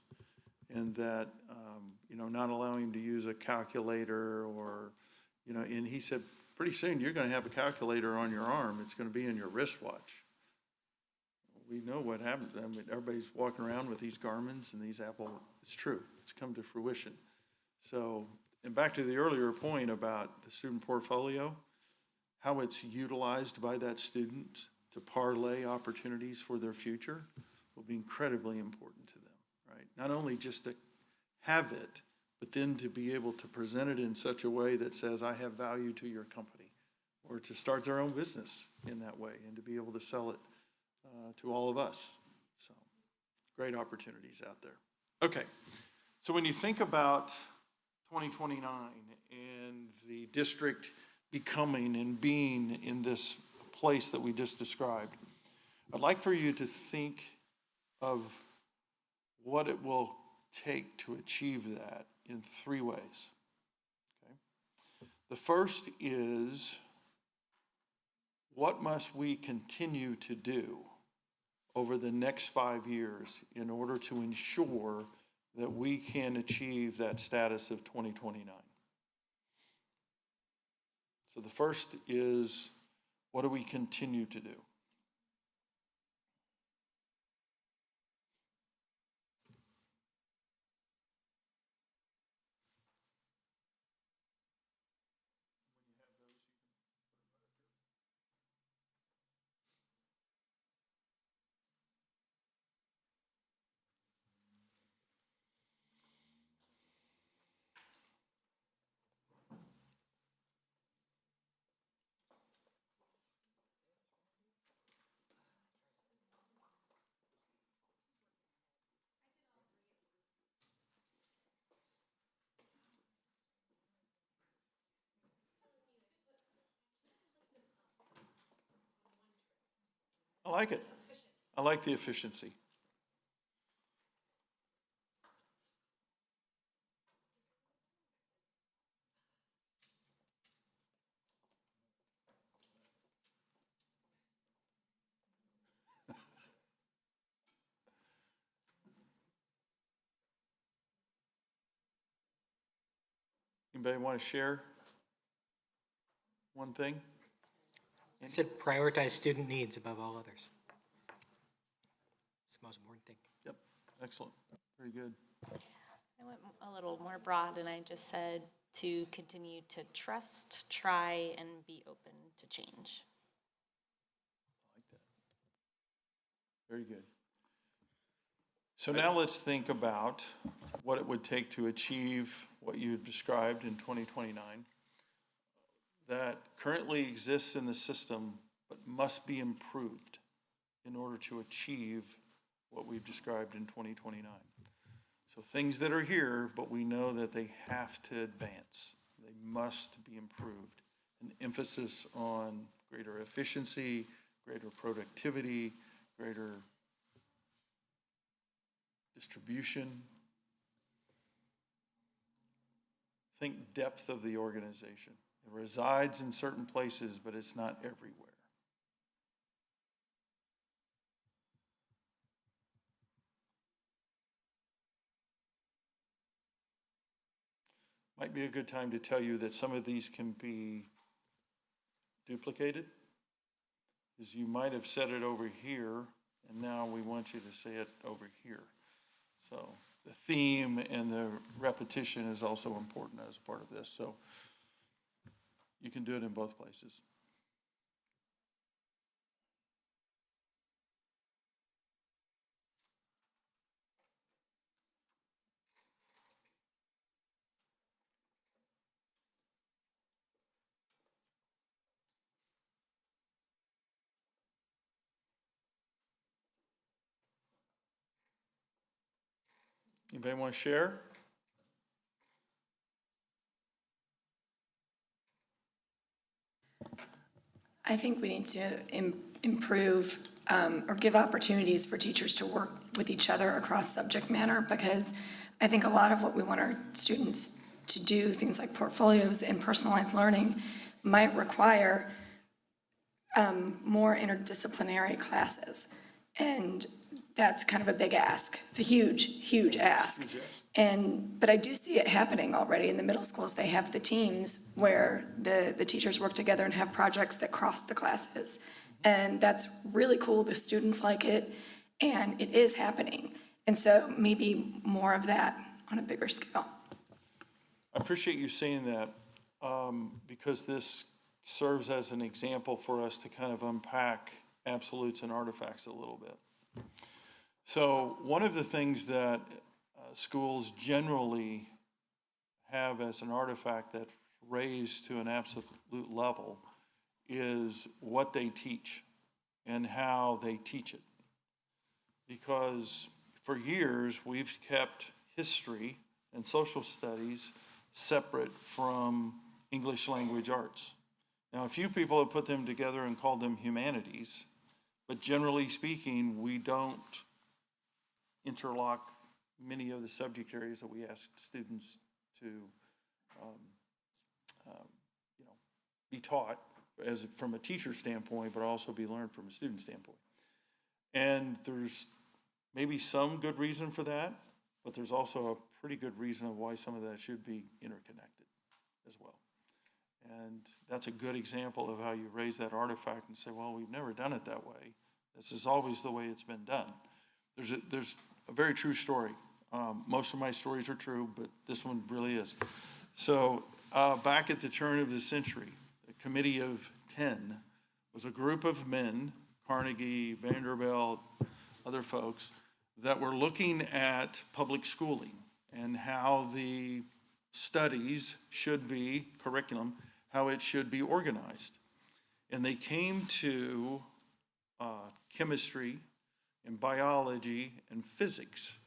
and that, not allowing them to use a calculator or, and he said, pretty soon you're going to have a calculator on your arm. It's going to be in your wristwatch. We know what happens. I mean, everybody's walking around with these Garmins and these Apple. It's true. It's come to fruition. So, and back to the earlier point about the student portfolio, how it's utilized by that student to parlay opportunities for their future will be incredibly important to them, right? Not only just to have it, but then to be able to present it in such a way that says, I have value to your company, or to start their own business in that way and to be able to sell it to all of us. So, great opportunities out there. Okay, so when you think about 2029 and the district becoming and being in this place that we just described, I'd like for you to think of what it will take to achieve that in 3 ways. Okay? The first is, what must we continue to do over the next 5 years in order to ensure that we can achieve that status of 2029? So the first is, what do we continue to do? I like it. I like the efficiency. Anybody want to share one thing? I said prioritize student needs above all others. It's the most important thing. Yep, excellent, very good. I went a little more broad and I just said to continue to trust, try, and be open to change. I like that. Very good. So now let's think about what it would take to achieve what you described in 2029 that currently exists in the system but must be improved in order to achieve what we've described in 2029. So things that are here, but we know that they have to advance. They must be improved. An emphasis on greater efficiency, greater productivity, greater distribution. Think depth of the organization. It resides in certain places, but it's not everywhere. Might be a good time to tell you that some of these can be duplicated, because you might have said it over here, and now we want you to say it over here. So the theme and the repetition is also important as a part of this. So you can do it in both places. Anybody want to share? I think we need to improve or give opportunities for teachers to work with each other across subject matter, because I think a lot of what we want our students to do, things like portfolios and personalized learning, might require more interdisciplinary classes. And that's kind of a big ask. It's a huge, huge ask. But I do see it happening already in the middle schools. They have the teams where the teachers work together and have projects that cross the classes. And that's really cool. The students like it, and it is happening. And so maybe more of that on a bigger scale. I appreciate you saying that, because this serves as an example for us to kind of unpack absolutes and artifacts a little bit. So one of the things that schools generally have as an artifact that's raised to an absolute level is what they teach and how they teach it. Because for years, we've kept history and social studies separate from English language arts. Now, a few people have put them together and called them humanities, but generally speaking, we don't interlock many of the subject areas that we ask students to be taught from a teacher standpoint, but also be learned from a student standpoint. And there's maybe some good reason for that, but there's also a pretty good reason of why some of that should be interconnected as well. And that's a good example of how you raise that artifact and say, well, we've never done it that way. This is always the way it's been done. There's a very true story. Most of my stories are true, but this one really is. So back at the turn of the century, a committee of 10 was a group of men, Carnegie, Vanderbilt, other folks, that were looking at public schooling and how the studies should be, curriculum, how it should be organized. And they came to chemistry and biology and physics.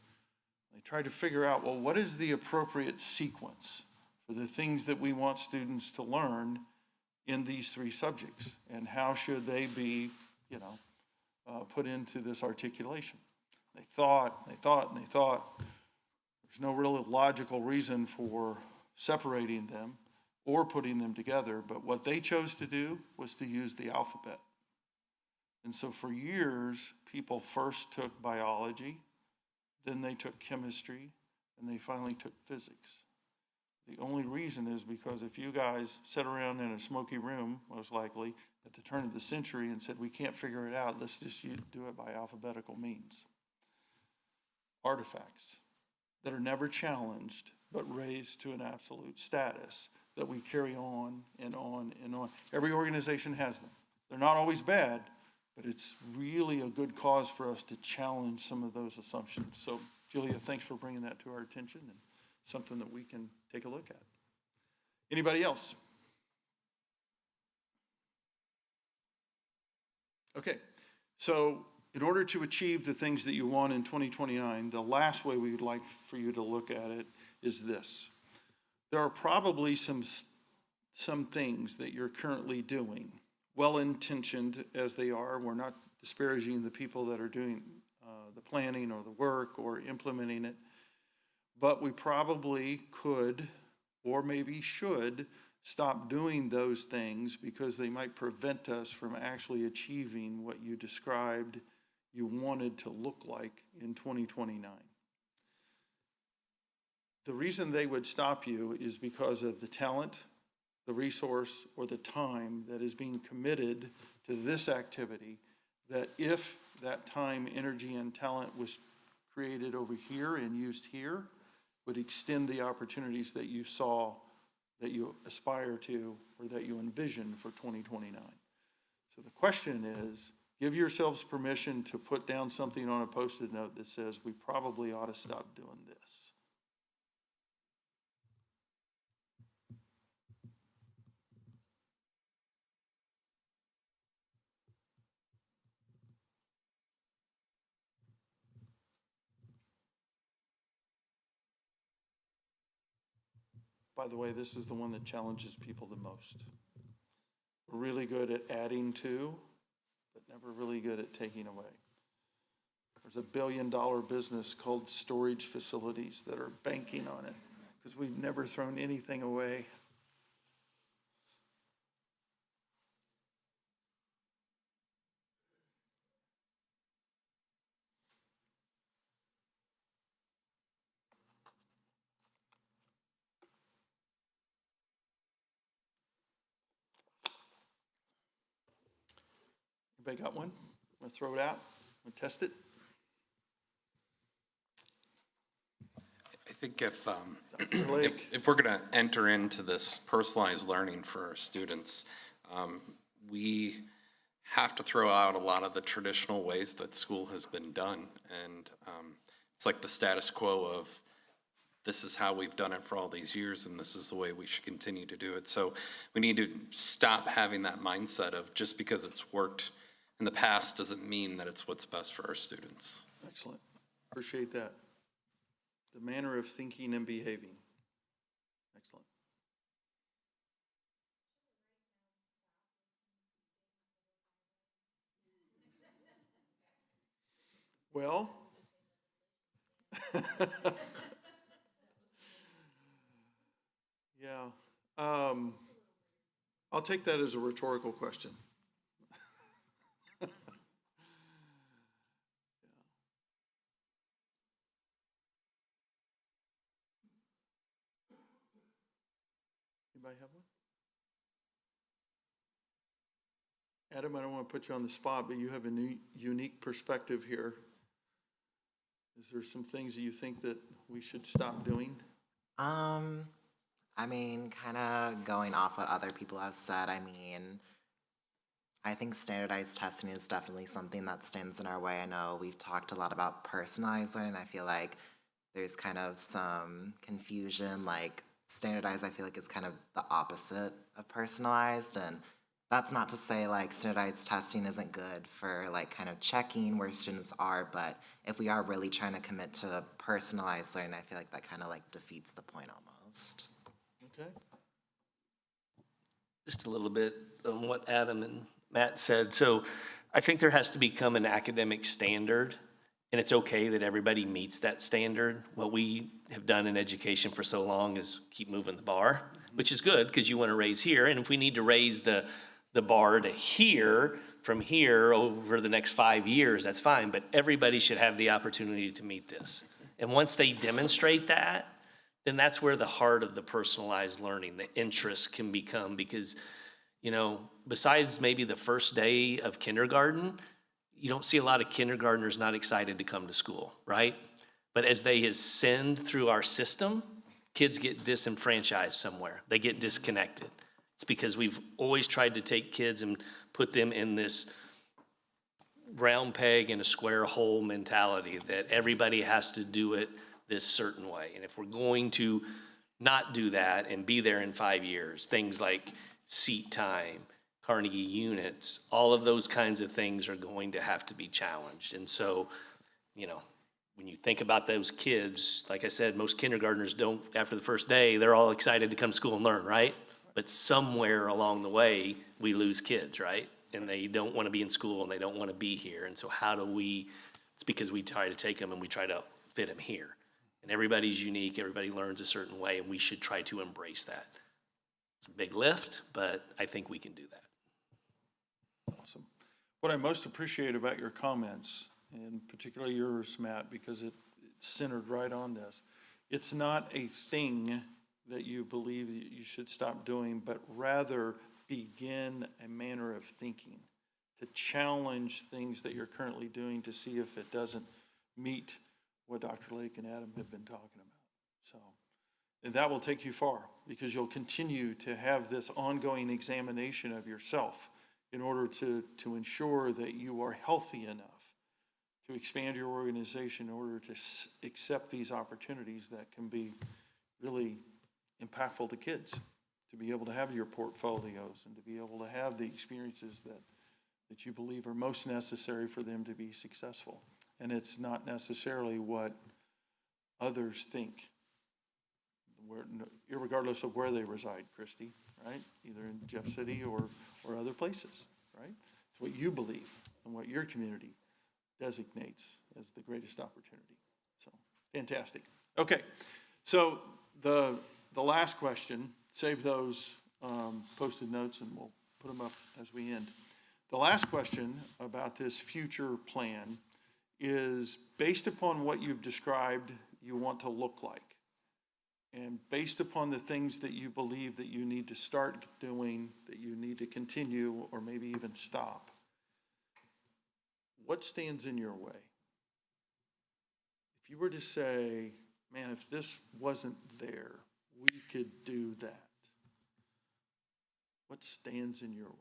They tried to figure out, well, what is the appropriate sequence for the things that we want students to learn in these three subjects? And how should they be, put into this articulation. They thought, and they thought, and they thought. There's no real logical reason for separating them or putting them together, but what they chose to do was to use the alphabet. And so for years, people first took biology, then they took chemistry, and they finally took physics. The only reason is because if you guys sat around in a smoky room, most likely, at the turn of the century and said, we can't figure it out, let's just do it by alphabetical means. Artifacts that are never challenged, but raised to an absolute status that we carry on and on and on. Every organization has them. They're not always bad, but it's really a good cause for us to challenge some of those assumptions. So, Julia, thanks for bringing that to our attention and something that we can take a look at. Anybody else? Okay, so in order to achieve the things that you want in 2029, the last way we would like for you to look at it is this. There are probably some things that you're currently doing, well-intentioned as they are. We're not disparaging the people that are doing the planning or the work or implementing it, but we probably could or maybe should stop doing those things because they might prevent us from actually achieving what you described you wanted to look like in 2029. The reason they would stop you is because of the talent, the resource, or the time that is being committed to this activity, that if that time, energy, and talent was created over here and used here, would extend the opportunities that you saw, that you aspire to, or that you envision for 2029. So the question is, give yourselves permission to put down something on a Post-it note that says, we probably ought to stop doing this. By the way, this is the one that challenges people the most. We're really good at adding to, but never really good at taking away. There's a $1 billion business called storage facilities that are banking on it because we've never thrown anything away. Anybody got one? Want to throw it out? Want to test it? I think if Blake? if we're going to enter into this personalized learning for our students, we have to throw out a lot of the traditional ways that school has been done. And it's like the status quo of this is how we've done it for all these years and this is the way we should continue to do it. So we need to stop having that mindset of just because it's worked in the past doesn't mean that it's what's best for our students. Excellent. Appreciate that. The manner of thinking and behaving. Excellent. Well, yeah. I'll take that as a rhetorical question. Anybody have one? Adam, I don't want to put you on the spot, but you have a unique perspective here. Is there some things that you think that we should stop doing? I mean, kind of going off what other people have said, I think standardized testing is definitely something that stands in our way. I know we've talked a lot about personalized learning. I feel like there's kind of some confusion, like standardized I feel like is kind of the opposite of personalized, and that's not to say like standardized testing isn't good for like kind of checking where students are, but if we are really trying to commit to personalized learning, I feel like that kind of like defeats the point almost. Okay. Just a little bit on what Adam and Matt said. So I think there has to become an academic standard, and it's okay that everybody meets that standard. What we have done in education for so long is keep moving the bar, which is good, because you want to raise here, and if we need to raise the bar to here, from here over the next 5 years, that's fine, but everybody should have the opportunity to meet this. And once they demonstrate that, then that's where the heart of the personalized learning, the interest can become, because, you know, besides maybe the first day of kindergarten, you don't see a lot of kindergartners not excited to come to school, right? But as they ascend through our system, kids get disenfranchised somewhere. They get disconnected. It's because we've always tried to take kids and put them in this round peg in a square hole mentality that everybody has to do it this certain way. And if we're going to not do that and be there in 5 years, things like seat time, Carnegie units, all of those kinds of things are going to have to be challenged. And so, you know, when you think about those kids, like I said, most kindergartners don't, after the first day, they're all excited to come to school and learn, right? But somewhere along the way, we lose kids, right? And they don't want to be in school and they don't want to be here. And so how do we, it's because we try to take them and we try to fit them here. And everybody's unique, everybody learns a certain way, and we should try to embrace that. It's a big lift, but I think we can do that. Awesome. What I most appreciate about your comments, and particularly yours, Matt, because it's centered right on this, it's not a thing that you believe that you should stop doing, but rather begin a manner of thinking to challenge things that you're currently doing to see if it doesn't meet what Dr. Lake and Adam have been talking about. So, and that will take you far, because you'll continue to have this ongoing examination of yourself in order to ensure that you are healthy enough to expand your organization in order to accept these opportunities that can be really impactful to kids, to be able to have your portfolios and to be able to have the experiences that you believe are most necessary for them to be successful. And it's not necessarily what others think, irregardless of where they reside, Christy, right? Either in Jeff City or other places, right? It's what you believe and what your community designates as the greatest opportunity. So, fantastic. Okay, so the last question, save those posted notes and we'll put them up as we end. The last question about this future plan is based upon what you've described you want to look like, and based upon the things that you believe that you need to start doing, that you need to continue, or maybe even stop, what stands in your way? If you were to say, man, if this wasn't there, we could do that, what stands in your way?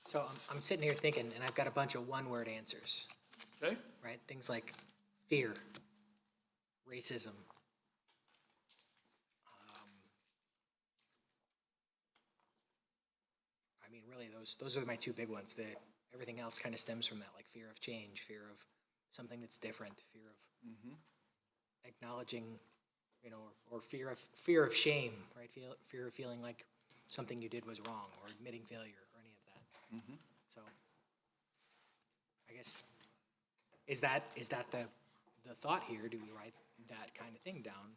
So I'm sitting here thinking, and I've got a bunch of one-word answers, Okay? right? Things like fear, racism. I mean, really, those are my two big ones. That everything else kind of stems from that, like fear of change, fear of something that's different, fear of acknowledging, you know, or fear of shame, right? Fear of feeling like something you did was wrong, or admitting failure, or any of that. So, I guess, is that the thought here? Do we write that kind of thing down,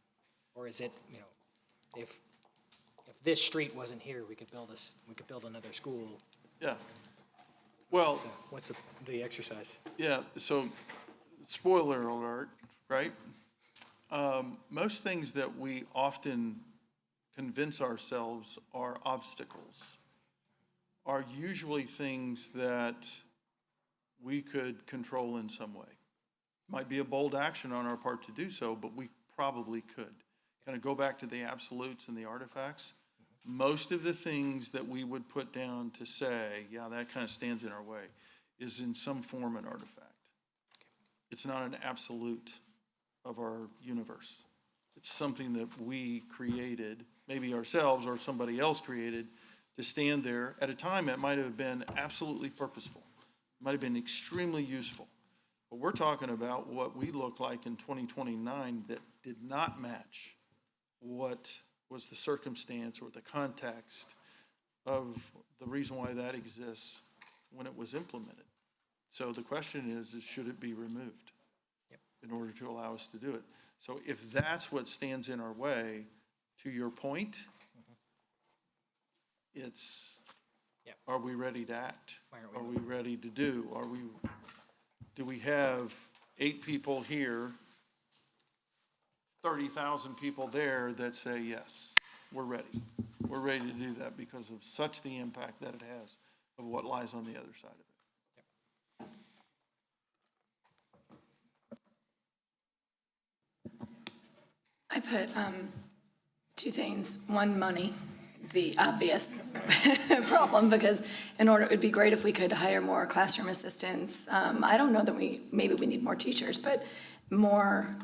or is it, you know, if this street wasn't here, we could build another school? Yeah. Well, What's the exercise? yeah, so spoiler alert, right? Most things that we often convince ourselves are obstacles are usually things that we could control in some way. Might be a bold action on our part to do so, but we probably could. Kind of go back to the absolutes and the artifacts. most of the things that we would put down to say, yeah, that kind of stands in our way, is in some form an artifact. It's not an absolute of our universe. It's something that we created, maybe ourselves or somebody else created, to stand there at a time that might have been absolutely purposeful, might have been extremely useful. But we're talking about what we look like in 2029 that did not match what was the circumstance or the context of the reason why that exists when it was implemented. So the question is should it be removed in order to allow us to do it? So if that's what stands in our way, to your point, it's, Yep. are we ready to act? Why aren't Are we we ready to do? Do we have 8 people here, 30,000 people there that say, yes, we're ready. We're ready to do that because of such the impact that it has of what lies on the other side of it. I put two things. One, money, the obvious problem, because in order, it'd be great if we could hire more classroom assistants. I don't know that maybe we need more teachers, but more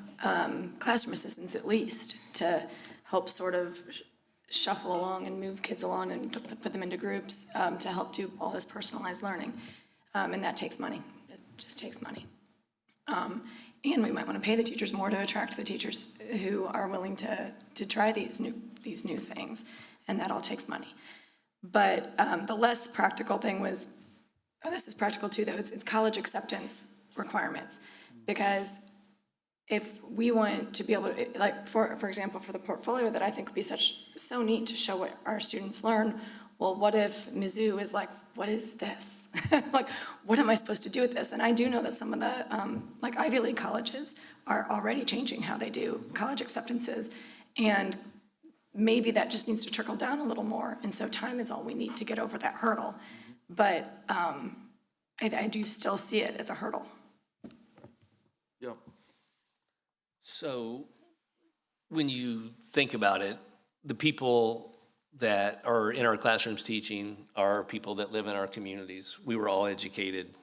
classroom assistants at least to help sort of shuffle along and move kids along and put them into groups to help do all this personalized learning. And that takes money, it just takes money. And we might want to pay the teachers more to attract the teachers who are willing to try these new things, and that all takes money. But the less practical thing was, this is practical too, though, it's college acceptance requirements. Because if we want to be able to, like, for example, for the portfolio that I think would be so neat to show what our students learn, well, what if Mizzou is like, what is this? Like, what am I supposed to do with this? And I do know that some of the, like Ivy League colleges are already changing how they do college acceptances. And maybe that just needs to trickle down a little more. And so time is all we need to get over that hurdle. But I do still see it as a hurdle. Yep. So when you think about it, the people that are in our classrooms teaching are people that live in our communities. We were all educated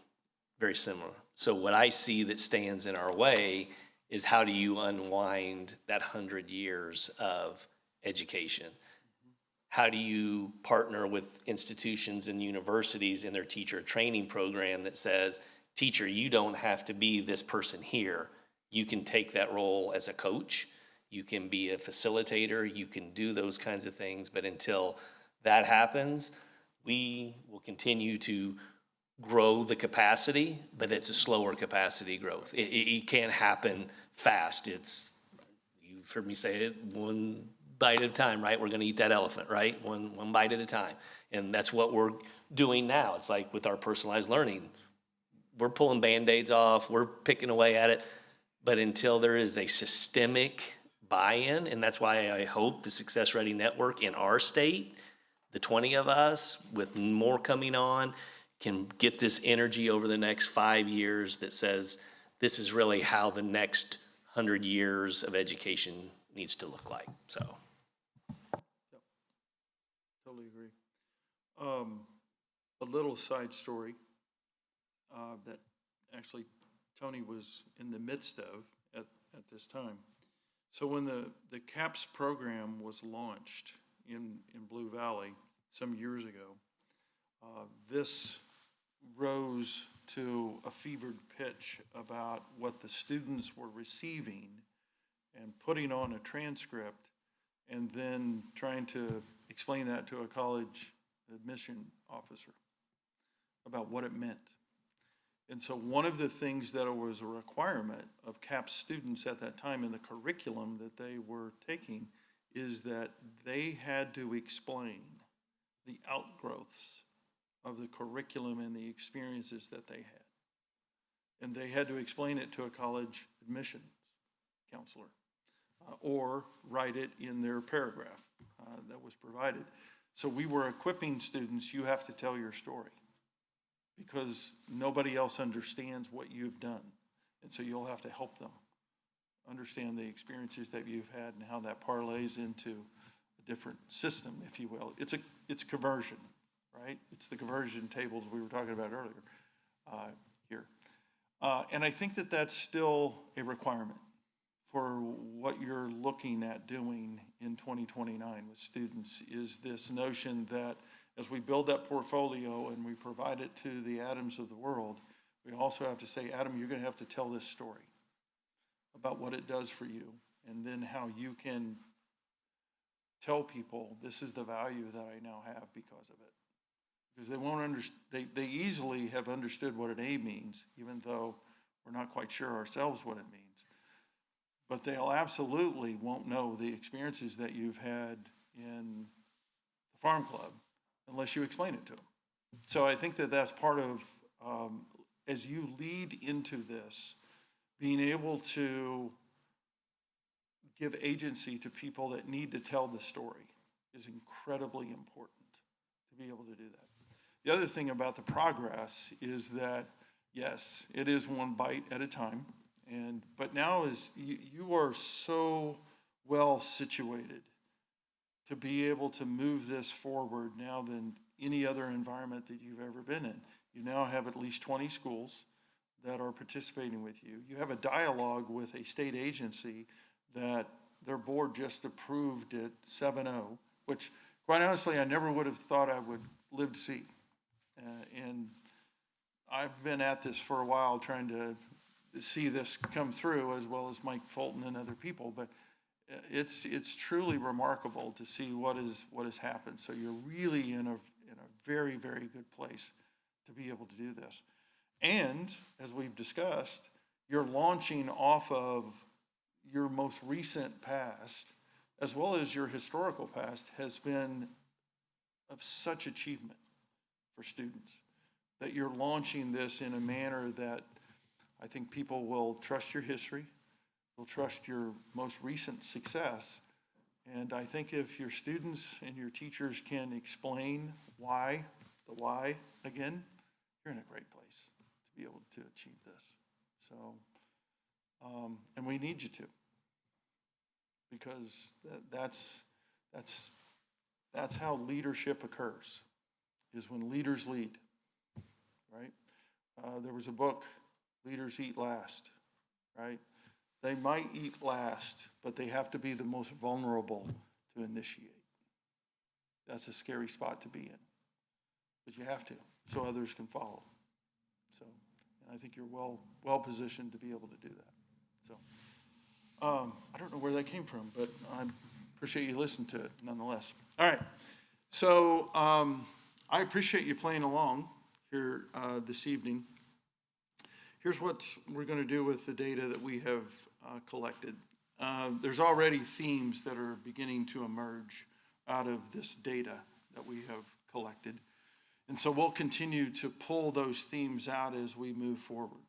very similar. So what I see that stands in our way is how do you unwind that 100 years of education? How do you partner with institutions and universities in their teacher training program that says, teacher, you don't have to be this person here. You can take that role as a coach. You can be a facilitator, you can do those kinds of things, but until that happens, we will continue to grow the capacity, but it's a slower capacity growth. It can't happen fast. You've heard me say it, one bite at a time, right? We're gonna eat that elephant, right? One bite at a time. And that's what we're doing now. It's like with our personalized learning. We're pulling Band-Aids off, we're picking away at it, but until there is a systemic buy-in, and that's why I hope the Success Ready Network in our state, the 20 of us with more coming on, can get this energy over the next 5 years that says this is really how the next 100 years of education needs to look like, so. Yep. Totally agree. A little side story that actually Tony was in the midst of at this time. So when the CAPS program was launched in Blue Valley some years ago, this rose to a fevered pitch about what the students were receiving and putting on a transcript and then trying to explain that to a college admission officer about what it meant. And so one of the things that was a requirement of CAPS students at that time in the curriculum that they were taking is that they had to explain the outgrowths of the curriculum and the experiences that they had. And they had to explain it to a college admissions counselor or write it in their paragraph that was provided. So we were equipping students, you have to tell your story, because nobody else understands what you've done. And so you'll have to help them understand the experiences that you've had and how that parlays into a different system, if you will. It's conversion, right? It's the conversion tables we were talking about earlier here. And I think that that's still a requirement for what you're looking at doing in 2029 with students, is this notion that as we build that portfolio and we provide it to the Adams of the world, we also have to say, Adam, you're going to have to tell this story about what it does for you, and then how you can tell people this is the value that I now have because of it. Because they won't they easily have understood what an A means, even though we're not quite sure ourselves what it means. But they'll absolutely won't know the experiences that you've had in the farm club unless you explain it to them. So I think that that's part of, as you lead into this, being able to give agency to people that need to tell the story is incredibly important to be able to do that. The other thing about the progress is that, yes, it is one bite at a time, but now is you are so well situated to be able to move this forward now than any other environment that you've ever been in. You now have at least 20 schools that are participating with you. You have a dialogue with a state agency that their board just approved at 7-0, which quite honestly, I never would have thought I would live to see. And I've been at this for a while trying to see this come through, as well as Mike Fulton and other people, but it's truly remarkable to see what has happened. So you're really in a very, very good place to be able to do this. And as we've discussed, you're launching off of your most recent past, as well as your historical past, has been of such achievement for students, that you're launching this in a manner that I think people will trust your history, will trust your most recent success. And I think if your students and your teachers can explain why, the why again, you're in a great place to be able to achieve this. So, and we need you to, because that's how leadership occurs, is when leaders lead, right? There was a book, Leaders Eat Last, right? They might eat last, but they have to be the most vulnerable to initiate. That's a scary spot to be in, but you have to, so others can follow. So, and I think you're well positioned to be able to do that. So, I don't know where that came from, but I appreciate you listening to it nonetheless. All right, so I appreciate you playing along here this evening. Here's what we're going to do with the data that we have collected. There's already themes that are beginning to emerge out of this data that we have collected. And so we'll continue to pull those themes out as we move forward.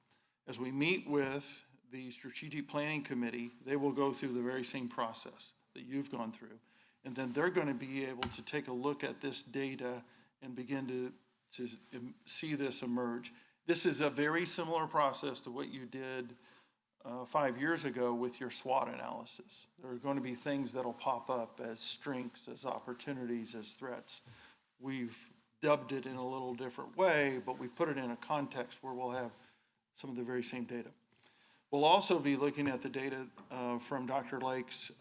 As we meet with the Strategic Planning Committee, they will go through the very same process that you've gone through. And then they're going to be able to take a look at this data and begin to see this emerge. This is a very similar process to what you did 5 years ago with your SWOT analysis. There are going to be things that'll pop up as strengths, as opportunities, as threats. We've dubbed it in a little different way, but we put it in a context where we'll have some of the very same data. We'll also be looking at the data from Dr. Lake's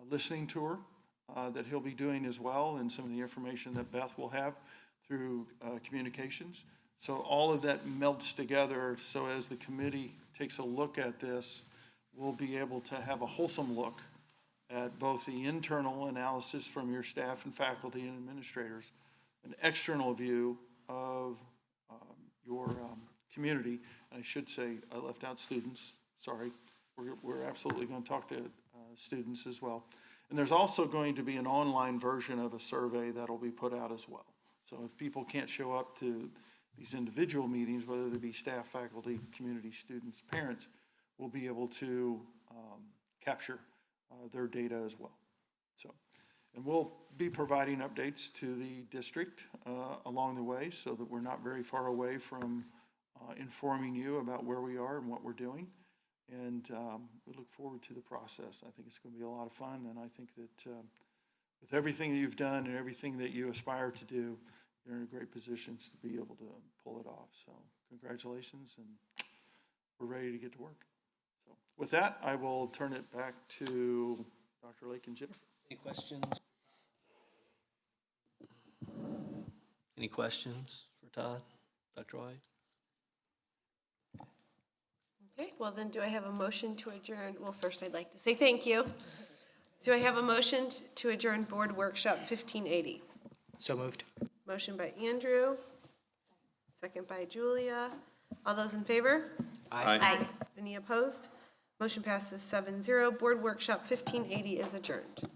listening tour that he'll be doing as well, and some of the information that Beth will have through communications. So all of that melts together, so as the committee takes a look at this, we'll be able to have a wholesome look at both the internal analysis from your staff and faculty and administrators, an external view of your community. And I should say, I left out students, sorry. We're absolutely going to talk to students as well. And there's also going to be an online version of a survey that'll be put out as well. So if people can't show up to these individual meetings, whether they be staff, faculty, community, students, parents, will be able to capture their data as well. So, and we'll be providing updates to the district along the way, so that we're not very far away from informing you about where we are and what we're doing. And we look forward to the process. I think it's going to be a lot of fun, and I think that with everything that you've done and everything that you aspire to do, you're in a great position to be able to pull it off. So congratulations, and we're ready to get to work. So with that, I will turn it back to Dr. Lake and Jennifer. Any questions? Any questions for Todd, Dr. White? Okay, well then, do I have a motion to adjourn? Well, first, I'd like to say thank you. Do I have a motion to adjourn Board Workshop 1580? So moved. Motion by Andrew, second by Julia. All those in favor? Aye. Any opposed? Motion passes 7-0. Board Workshop 1580 is adjourned.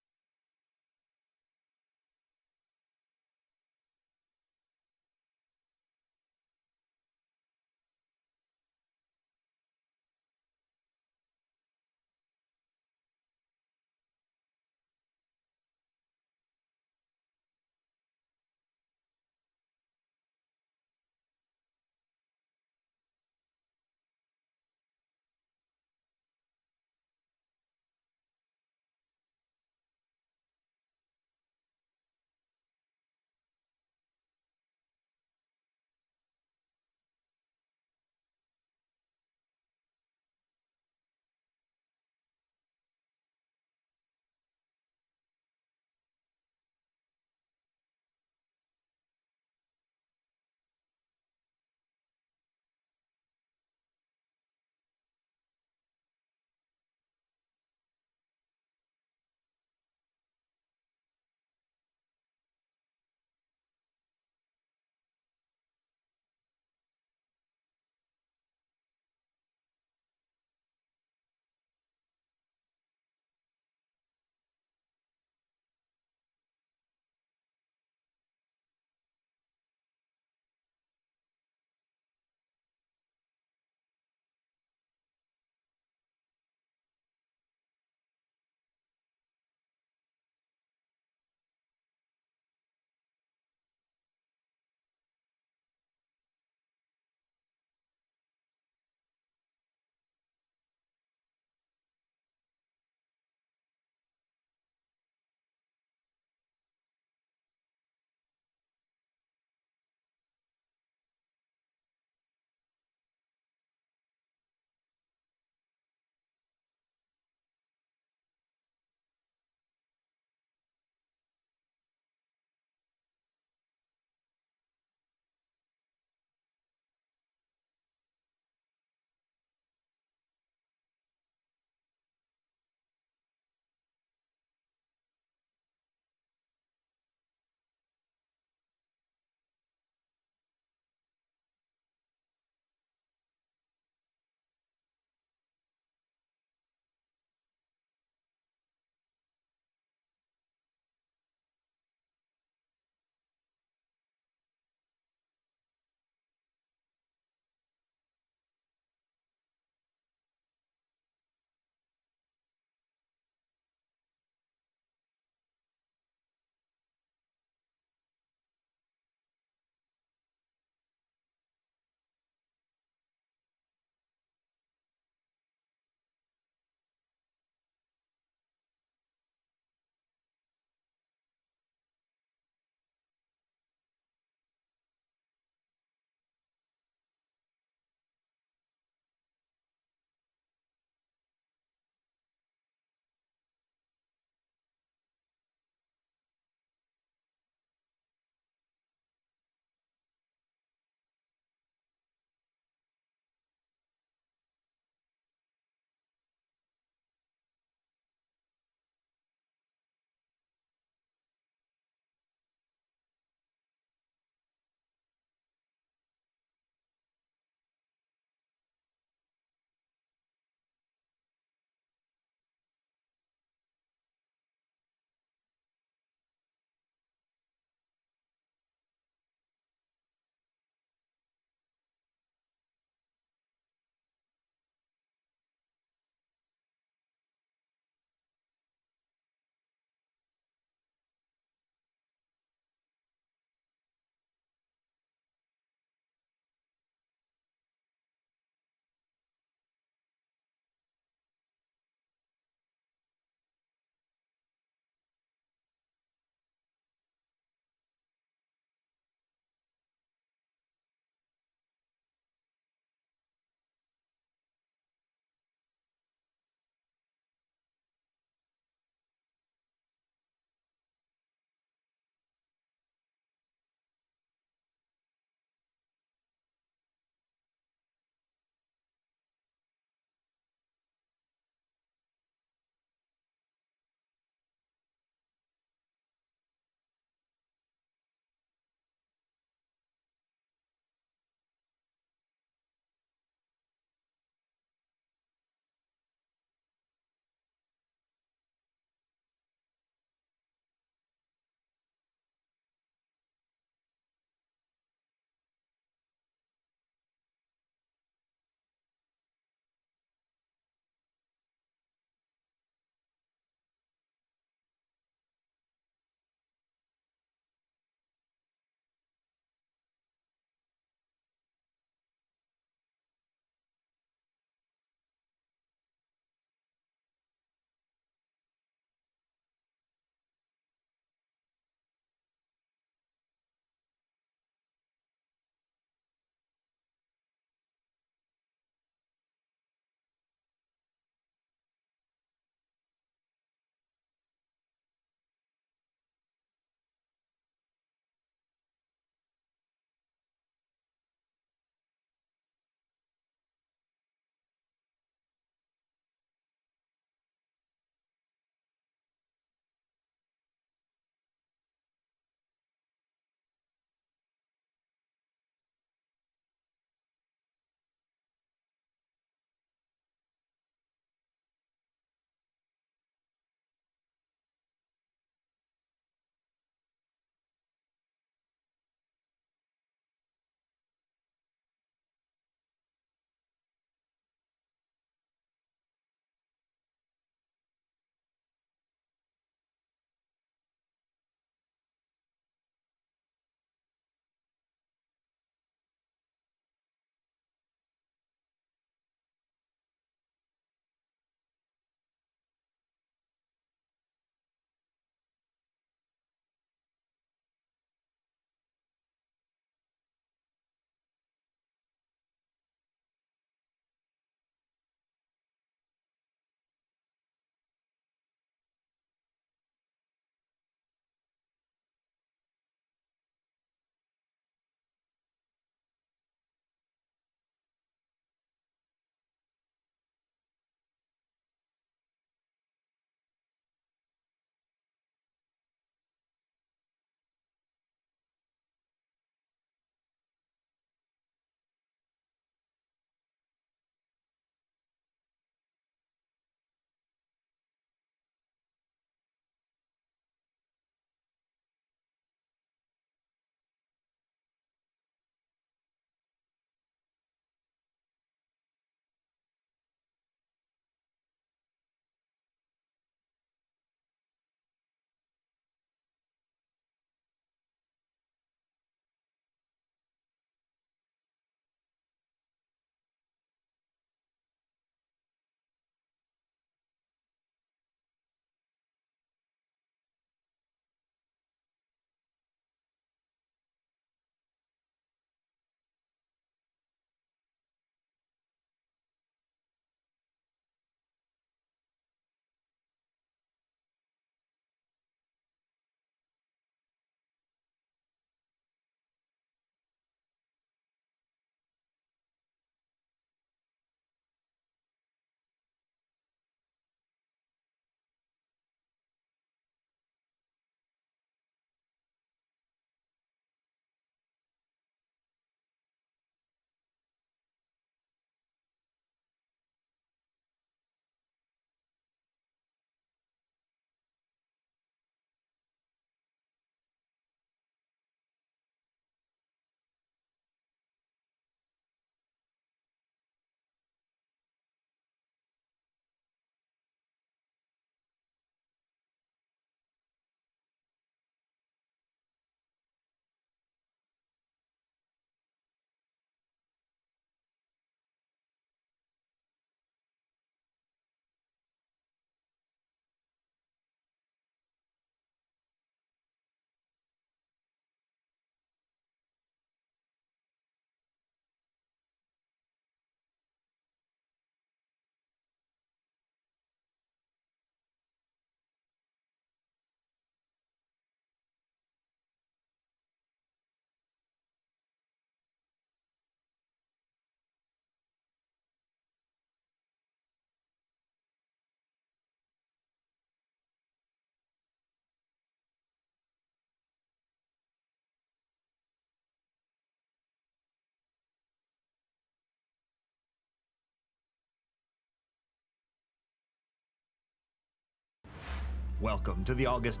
Welcome to the August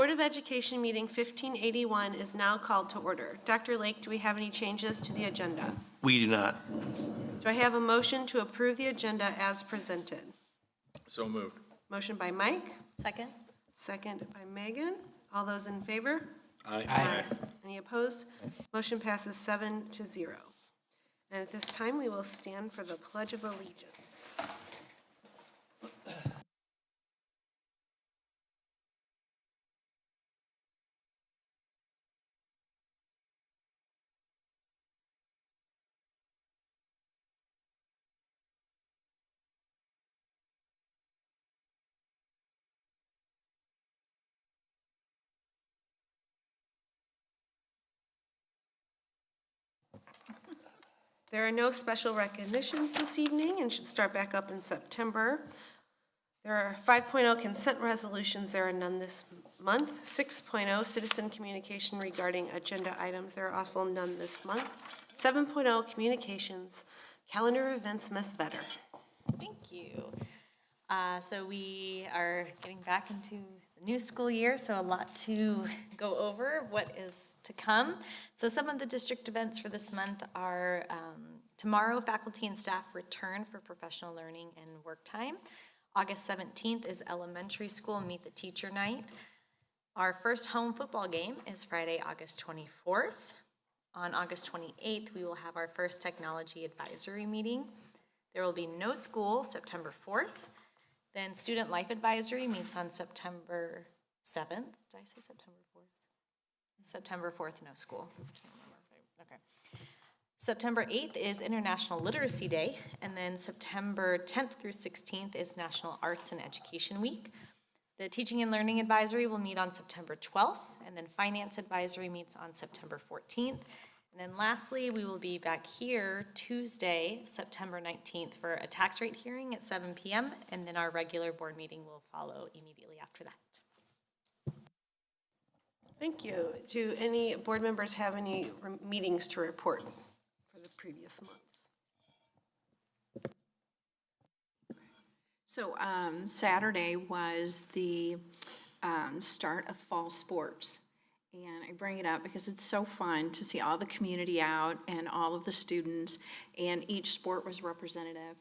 Board of Education meeting 1581 is now called to order. Dr. Lake, do we have any changes to the agenda? We do not. Do I have a motion to approve the agenda as presented? So moved. Motion by Mike, Second? second by Megan. All those in favor? Aye. Any opposed? Motion passes 7-0. And at this time, we will stand for the Pledge of Allegiance. There are no special recognitions this evening and should start back up in September. There are 5.0 consent resolutions. There are none this month. 6.0 citizen communication regarding agenda items. There are also none this month. 7.0 communications, calendar events, Ms. Vetter. Thank you. So we are getting back into the new school year, so a lot to go over, what is to come. So some of the district events for this month are tomorrow, faculty and staff return for professional learning and work time. August 17th is elementary school Meet the Teacher Night. Our first home football game is Friday, August 24th. On August 28th, we will have our first technology advisory meeting. There will be no school September 4th. Then Student Life Advisory meets on September 7th. Did I say September 4th? September 4th, no school. Can't remember if okay. September 8th is International Literacy Day, and then September 10th through 16th is National Arts and Education Week. The Teaching and Learning Advisory will meet on September 12th, and then Finance Advisory meets on September 14th. And then lastly, we will be back here Tuesday, September 19th for a tax rate hearing at 7 p.m., and then our regular board meeting will follow immediately after that. Thank you. Do any board members have any meetings to report for the previous month? So Saturday was the start of fall sports. And I bring it up because it's so fun to see all the community out and all of the students. And each sport was representative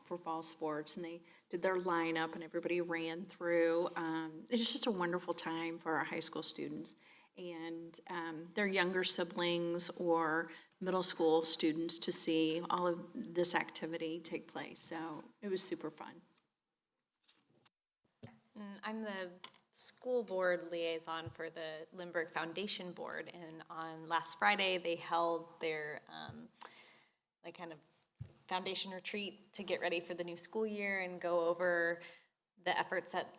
for fall sports. And they did their lineup and everybody ran through. It's just a wonderful time for our high school students and their younger siblings or middle school students to see all of this activity take place. So it was super fun. I'm the school board liaison for the Lindbergh Foundation Board, and on last Friday, they held their kind of foundation retreat to get ready for the new school year and go over the efforts that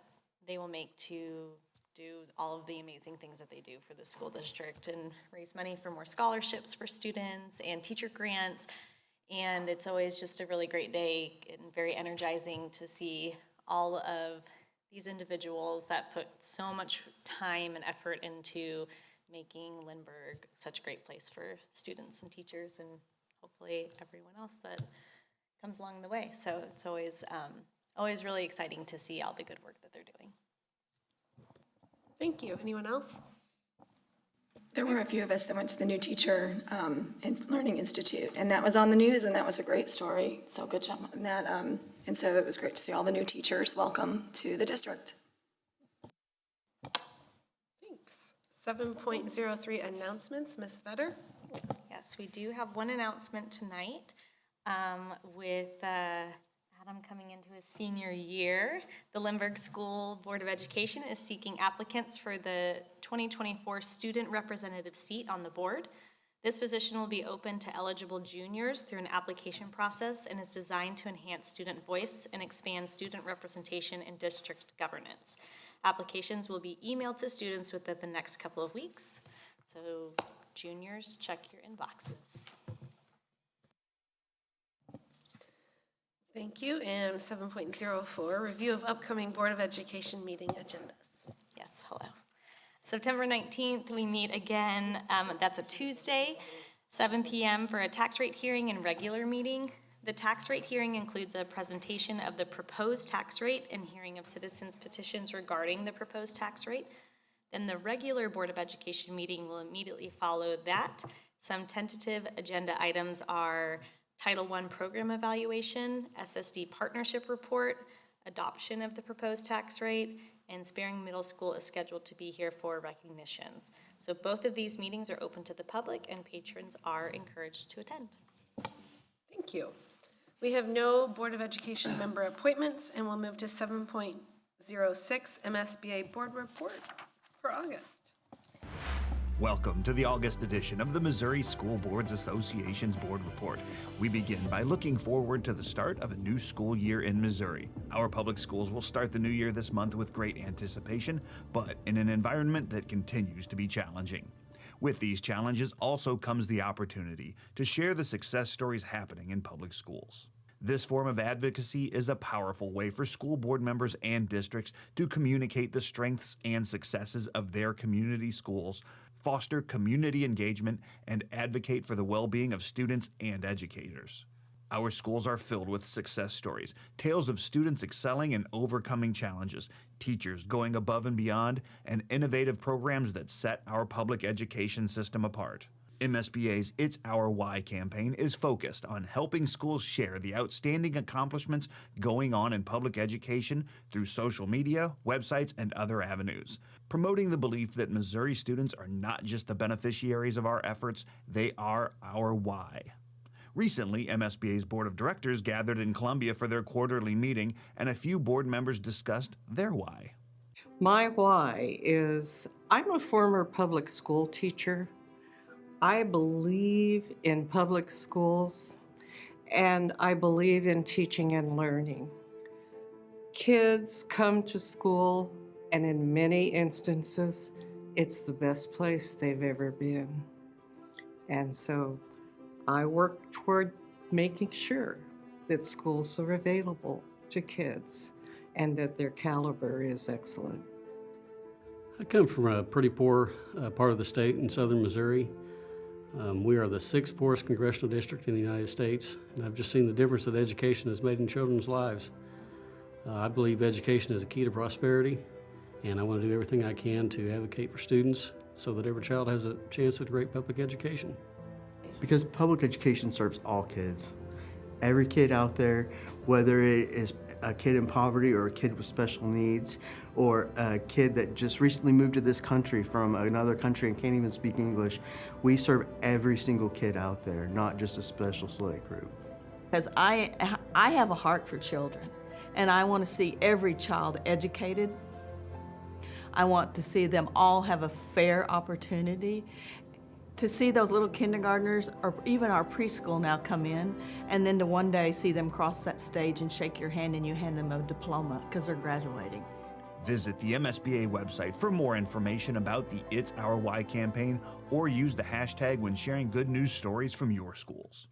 they will make to do all of the amazing things that they do for the school district and raise money for more scholarships for students and teacher grants. And it's always just a really great day and very energizing to see all of these individuals that put so much time and effort into making Lindbergh such a great place for students and teachers and hopefully everyone else that comes along the way. So it's always really exciting to see all the good work that they're doing. Thank you. Anyone else? There were a few of us that went to the New Teacher and Learning Institute, and that was on the news, and that was a great story. So good job on that. And so it was great to see all the new teachers. Welcome to the district. Thanks. 7.03 announcements, Ms. Vetter. Yes, we do have one announcement tonight with Adam coming into his senior year. The Lindbergh School Board of Education is seeking applicants for the 2024 student representative seat on the board. This position will be open to eligible juniors through an application process and is designed to enhance student voice and expand student representation in district governance. Applications will be emailed to students within the next couple of weeks. So juniors, check your inboxes. Thank you. And 7.04, review of upcoming Board of Education meeting agendas. Yes, hello. September 19th, we meet again. That's a Tuesday, 7 p.m. for a tax rate hearing and regular meeting. The tax rate hearing includes a presentation of the proposed tax rate and hearing of citizens' petitions regarding the proposed tax rate. Then the regular Board of Education meeting will immediately follow that. Some tentative agenda items are Title I program evaluation, SSD partnership report, adoption of the proposed tax rate, and Spearing Middle School is scheduled to be here for recognitions. So both of these meetings are open to the public and patrons are encouraged to attend. Thank you. We have no Board of Education member appointments, and we'll move to 7.06 MSBA Board Report for August. Welcome to the August edition of the Missouri School Boards Association's Board Report. We begin by looking forward to the start of a new school year in Missouri. Our public schools will start the new year this month with great anticipation, but in an environment that continues to be challenging. With these challenges also comes the opportunity to share the success stories happening in public schools. This form of advocacy is a powerful way for school board members and districts to communicate the strengths and successes of their community schools, foster community engagement, and advocate for the well-being of students and educators. Our schools are filled with success stories, tales of students excelling and overcoming challenges, teachers going above and beyond, and innovative programs that set our public education system apart. MSBA's It's Our Why campaign is focused on helping schools share the outstanding accomplishments going on in public education through social media, websites, and other avenues, promoting the belief that Missouri students are not just the beneficiaries of our efforts, they are our why. Recently, MSBA's Board of Directors gathered in Columbia for their quarterly meeting, and a few board members discussed their why. My why is I'm a former public school teacher. I believe in public schools, and I believe in teaching and learning. Kids come to school, and in many instances, it's the best place they've ever been. And so I work toward making sure that schools are available to kids and that their caliber is excellent. I come from a pretty poor part of the state in southern Missouri. We are the 6th poorest congressional district in the United States, and I've just seen the difference that education has made in children's lives. I believe education is a key to prosperity, and I want to do everything I can to advocate for students so that every child has a chance at a great public education. Because public education serves all kids. Every kid out there, whether it is a kid in poverty or a kid with special needs or a kid that just recently moved to this country from another country and can't even speak English, we serve every single kid out there, not just a special select group. Because I have a heart for children, and I want to see every child educated. I want to see them all have a fair opportunity. To see those little kindergartners or even our preschool now come in, and then to one day see them cross that stage and shake your hand and you hand them a diploma because they're graduating. Visit the MSBA website for more information about the It's Our Why campaign, or use the hashtag when sharing good news stories from your schools.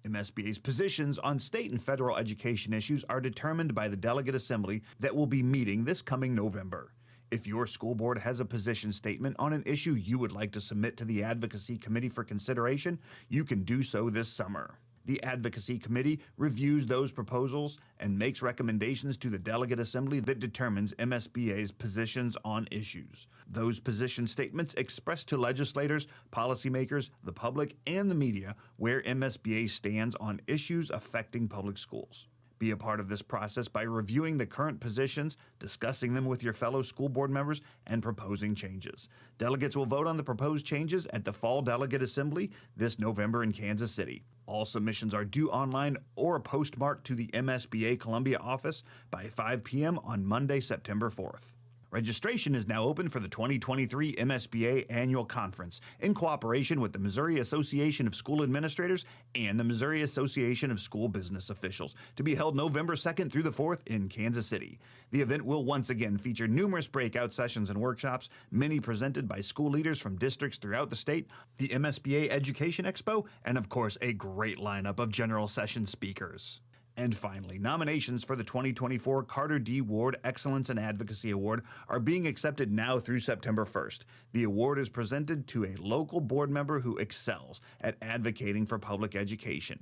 MSBA's positions on state and federal education issues are determined by the Delegate Assembly that will be meeting this coming November. If your school board has a position statement on an issue you would like to submit to the Advocacy Committee for consideration, you can do so this summer. The Advocacy Committee reviews those proposals and makes recommendations to the Delegate Assembly that determines MSBA's positions on issues. Those position statements express to legislators, policymakers, the public, and the media where MSBA stands on issues affecting public schools. Be a part of this process by reviewing the current positions, discussing them with your fellow school board members, and proposing changes. Delegates will vote on the proposed changes at the Fall Delegate Assembly this November in Kansas City. All submissions are due online or postmarked to the MSBA Columbia office by 5 p.m. on Monday, September 4th. Registration is now open for the 2023 MSBA Annual Conference in cooperation with the Missouri Association of School Administrators and the Missouri Association of School Business Officials, to be held November 2nd through the 4th in Kansas City. The event will once again feature numerous breakout sessions and workshops, many presented by school leaders from districts throughout the state, the MSBA Education Expo, and of course a great lineup of general session speakers. And finally, nominations for the 2024 Carter D. Ward Excellence and Advocacy Award are being accepted now through September 1st. The award is presented to a local board member who excels at advocating for public education.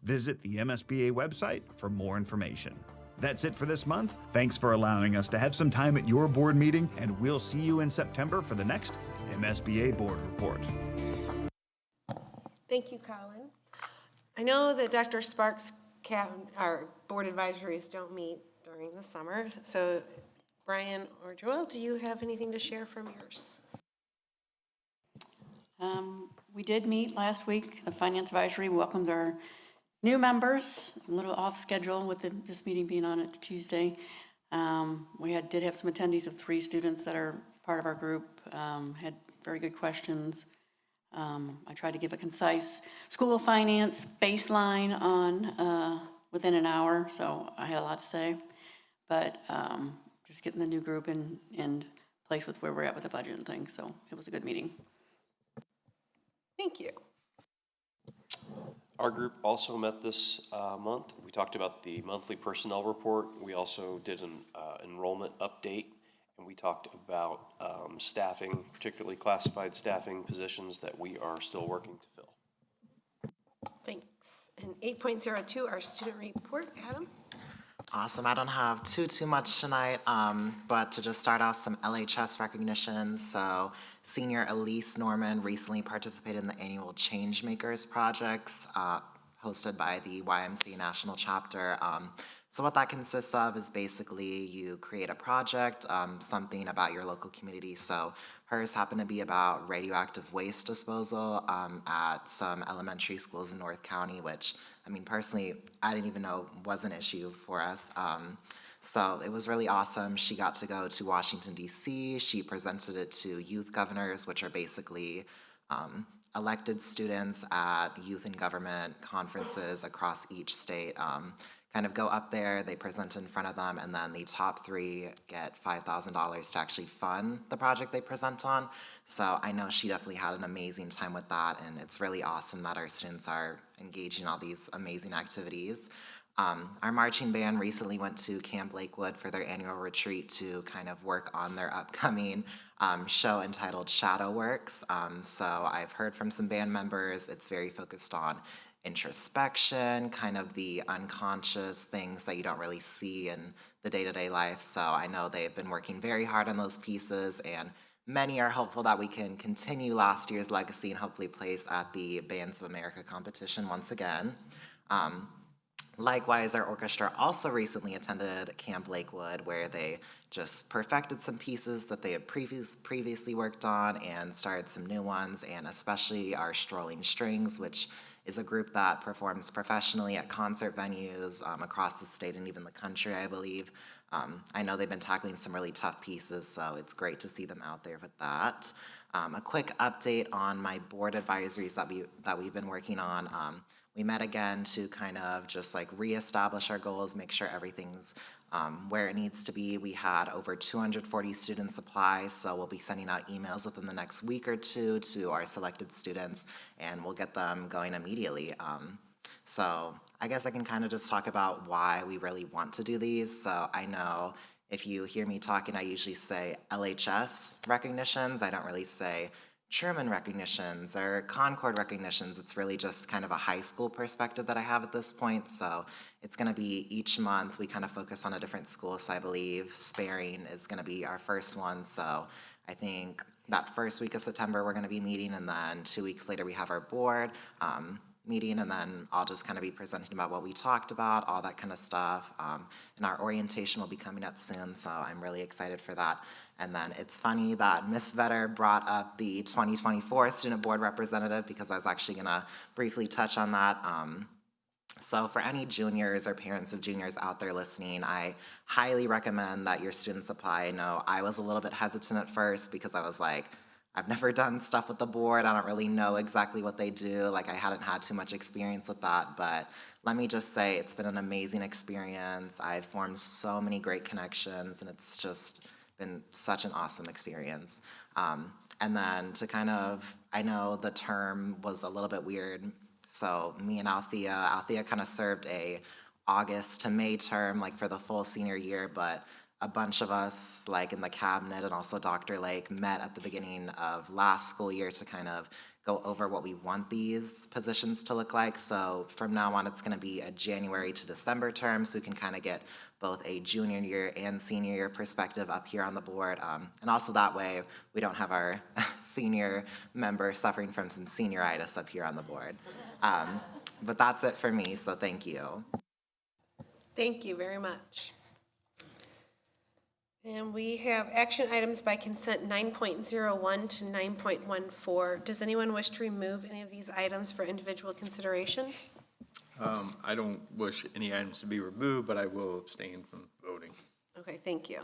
Visit the MSBA website for more information. That's it for this month. Thanks for allowing us to have some time at your board meeting, and we'll see you in September for the next MSBA Board Report. Thank you, Colin. I know that Dr. Sparks' our board advisories don't meet during the summer, so Brian or Joelle, do you have anything to share from yours? We did meet last week. The Finance Advisory welcomed our new members, a little off schedule with this meeting being on a Tuesday. We did have some attendees of 3 students that are part of our group, had very good questions. I tried to give a concise school finance baseline on within an hour, so I had a lot to say. But just getting the new group in place with where we're at with the budget and things, so it was a good meeting. Thank you. Our group also met this month. We talked about the monthly personnel report. We also did an enrollment update, and we talked about staffing, particularly classified staffing positions that we are still working to fill. Thanks. And 8.02, our student report. Adam? Awesome. I don't have too much tonight, but to just start off some LHS recognitions. So senior Elise Norman recently participated in the annual Changemakers projects hosted by the YMCA National Chapter. So what that consists of is basically you create a project, something about your local community. So hers happened to be about radioactive waste disposal at some elementary schools in North County, which, I mean, personally, I didn't even know was an issue for us. So it was really awesome. She got to go to Washington, D.C. She presented it to youth governors, which are basically elected students at youth and government conferences across each state. Kind of go up there, they present in front of them, and then the top 3 get $5,000 to actually fund the project they present on. So I know she definitely had an amazing time with that, and it's really awesome that our students are engaging in all these amazing activities. Our marching band recently went to Camp Lakewood for their annual retreat to kind of work on their upcoming show entitled Shadow Works. So I've heard from some band members, it's very focused on introspection, kind of the unconscious things that you don't really see in the day-to-day life. So I know they've been working very hard on those pieces, and many are hopeful that we can continue last year's legacy and hopefully place at the Bands of America competition once again. Likewise, our orchestra also recently attended Camp Lakewood, where they just perfected some pieces that they had previously worked on and started some new ones, and especially our Strolling Strings, which is a group that performs professionally at concert venues across the state and even the country, I believe. I know they've been tackling some really tough pieces, so it's great to see them out there with that. A quick update on my board advisories that we've been working on. We met again to kind of just like reestablish our goals, make sure everything's where it needs to be. We had over 240 students apply, so we'll be sending out emails within the next week or 2 to our selected students, and we'll get them going immediately. So I guess I can kind of just talk about why we really want to do these. So I know if you hear me talking, I usually say LHS recognitions. I don't really say Truman recognitions or Concord recognitions. It's really just kind of a high school perspective that I have at this point. So it's going to be each month we kind of focus on a different school. So I believe Sparing is going to be our first one. So I think that first week of September we're going to be meeting, and then 2 weeks later we have our board meeting, and then I'll just kind of be presenting about what we talked about, all that kind of stuff. And our orientation will be coming up soon, so I'm really excited for that. And then it's funny that Ms. Vetter brought up the 2024 Student Board Representative, because I was actually gonna briefly touch on that. So for any juniors or parents of juniors out there listening, I highly recommend that your students apply. I know I was a little bit hesitant at first because I was like, I've never done stuff with the board. I don't really know exactly what they do. Like, I hadn't had too much experience with that, but let me just say it's been an amazing experience. I've formed so many great connections, and it's just been such an awesome experience. And then to kind of, I know the term was a little bit weird, so me and Althea kind of served a August to May term, like for the full senior year, but a bunch of us, like in the cabinet and also Dr. Lake, met at the beginning of last school year to kind of go over what we want these positions to look like. So from now on, it's gonna be a January to December term, so we can kind of get both a junior year and senior year perspective up here on the board. And also that way, we don't have our senior member suffering from some senioritis up here on the board. But that's it for me, so thank you. Thank you very much. And we have action items by consent 9.01 to 9.14. Does anyone wish to remove any of these items for individual consideration? I don't wish any items to be removed, but I will abstain from voting. Okay, thank you.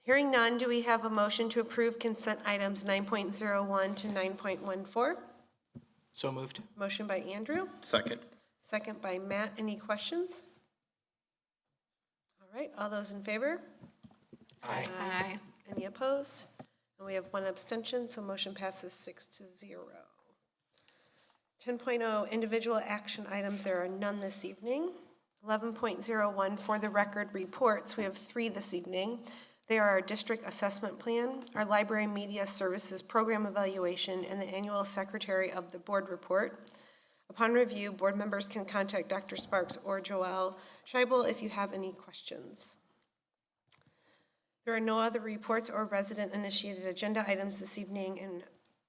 Hearing none, do we have a motion to approve consent items 9.01 to 9.14? So moved. Motion by Andrew, Second. second by Matt. Any questions? All right, all those in favor? Aye. Aye. Any opposed? And we have one abstention, so motion passes 6-0. 10.0, individual action items, there are none this evening. 11.01, for the record reports, we have 3 this evening. They are our district assessment plan, our library media services program evaluation, and the annual secretary of the board report. Upon review, board members can contact Dr. Sparks or Joelle Scheibel if you have any questions. There are no other reports or resident-initiated agenda items this evening, and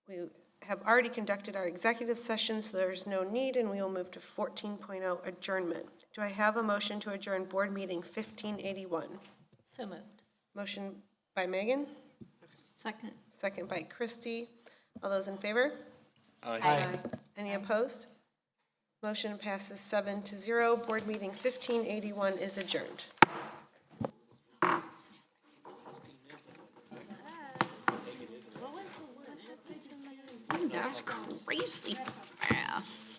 we have already conducted our executive session, so there's no need, and we will move to 14.0, adjournment. Do I have a motion to adjourn board meeting 1581? So moved. Motion by Megan, Second. second by Christy. All those in favor? Aye. Any opposed? Motion passes 7-0. Board meeting 1581 is adjourned. That's crazy fast.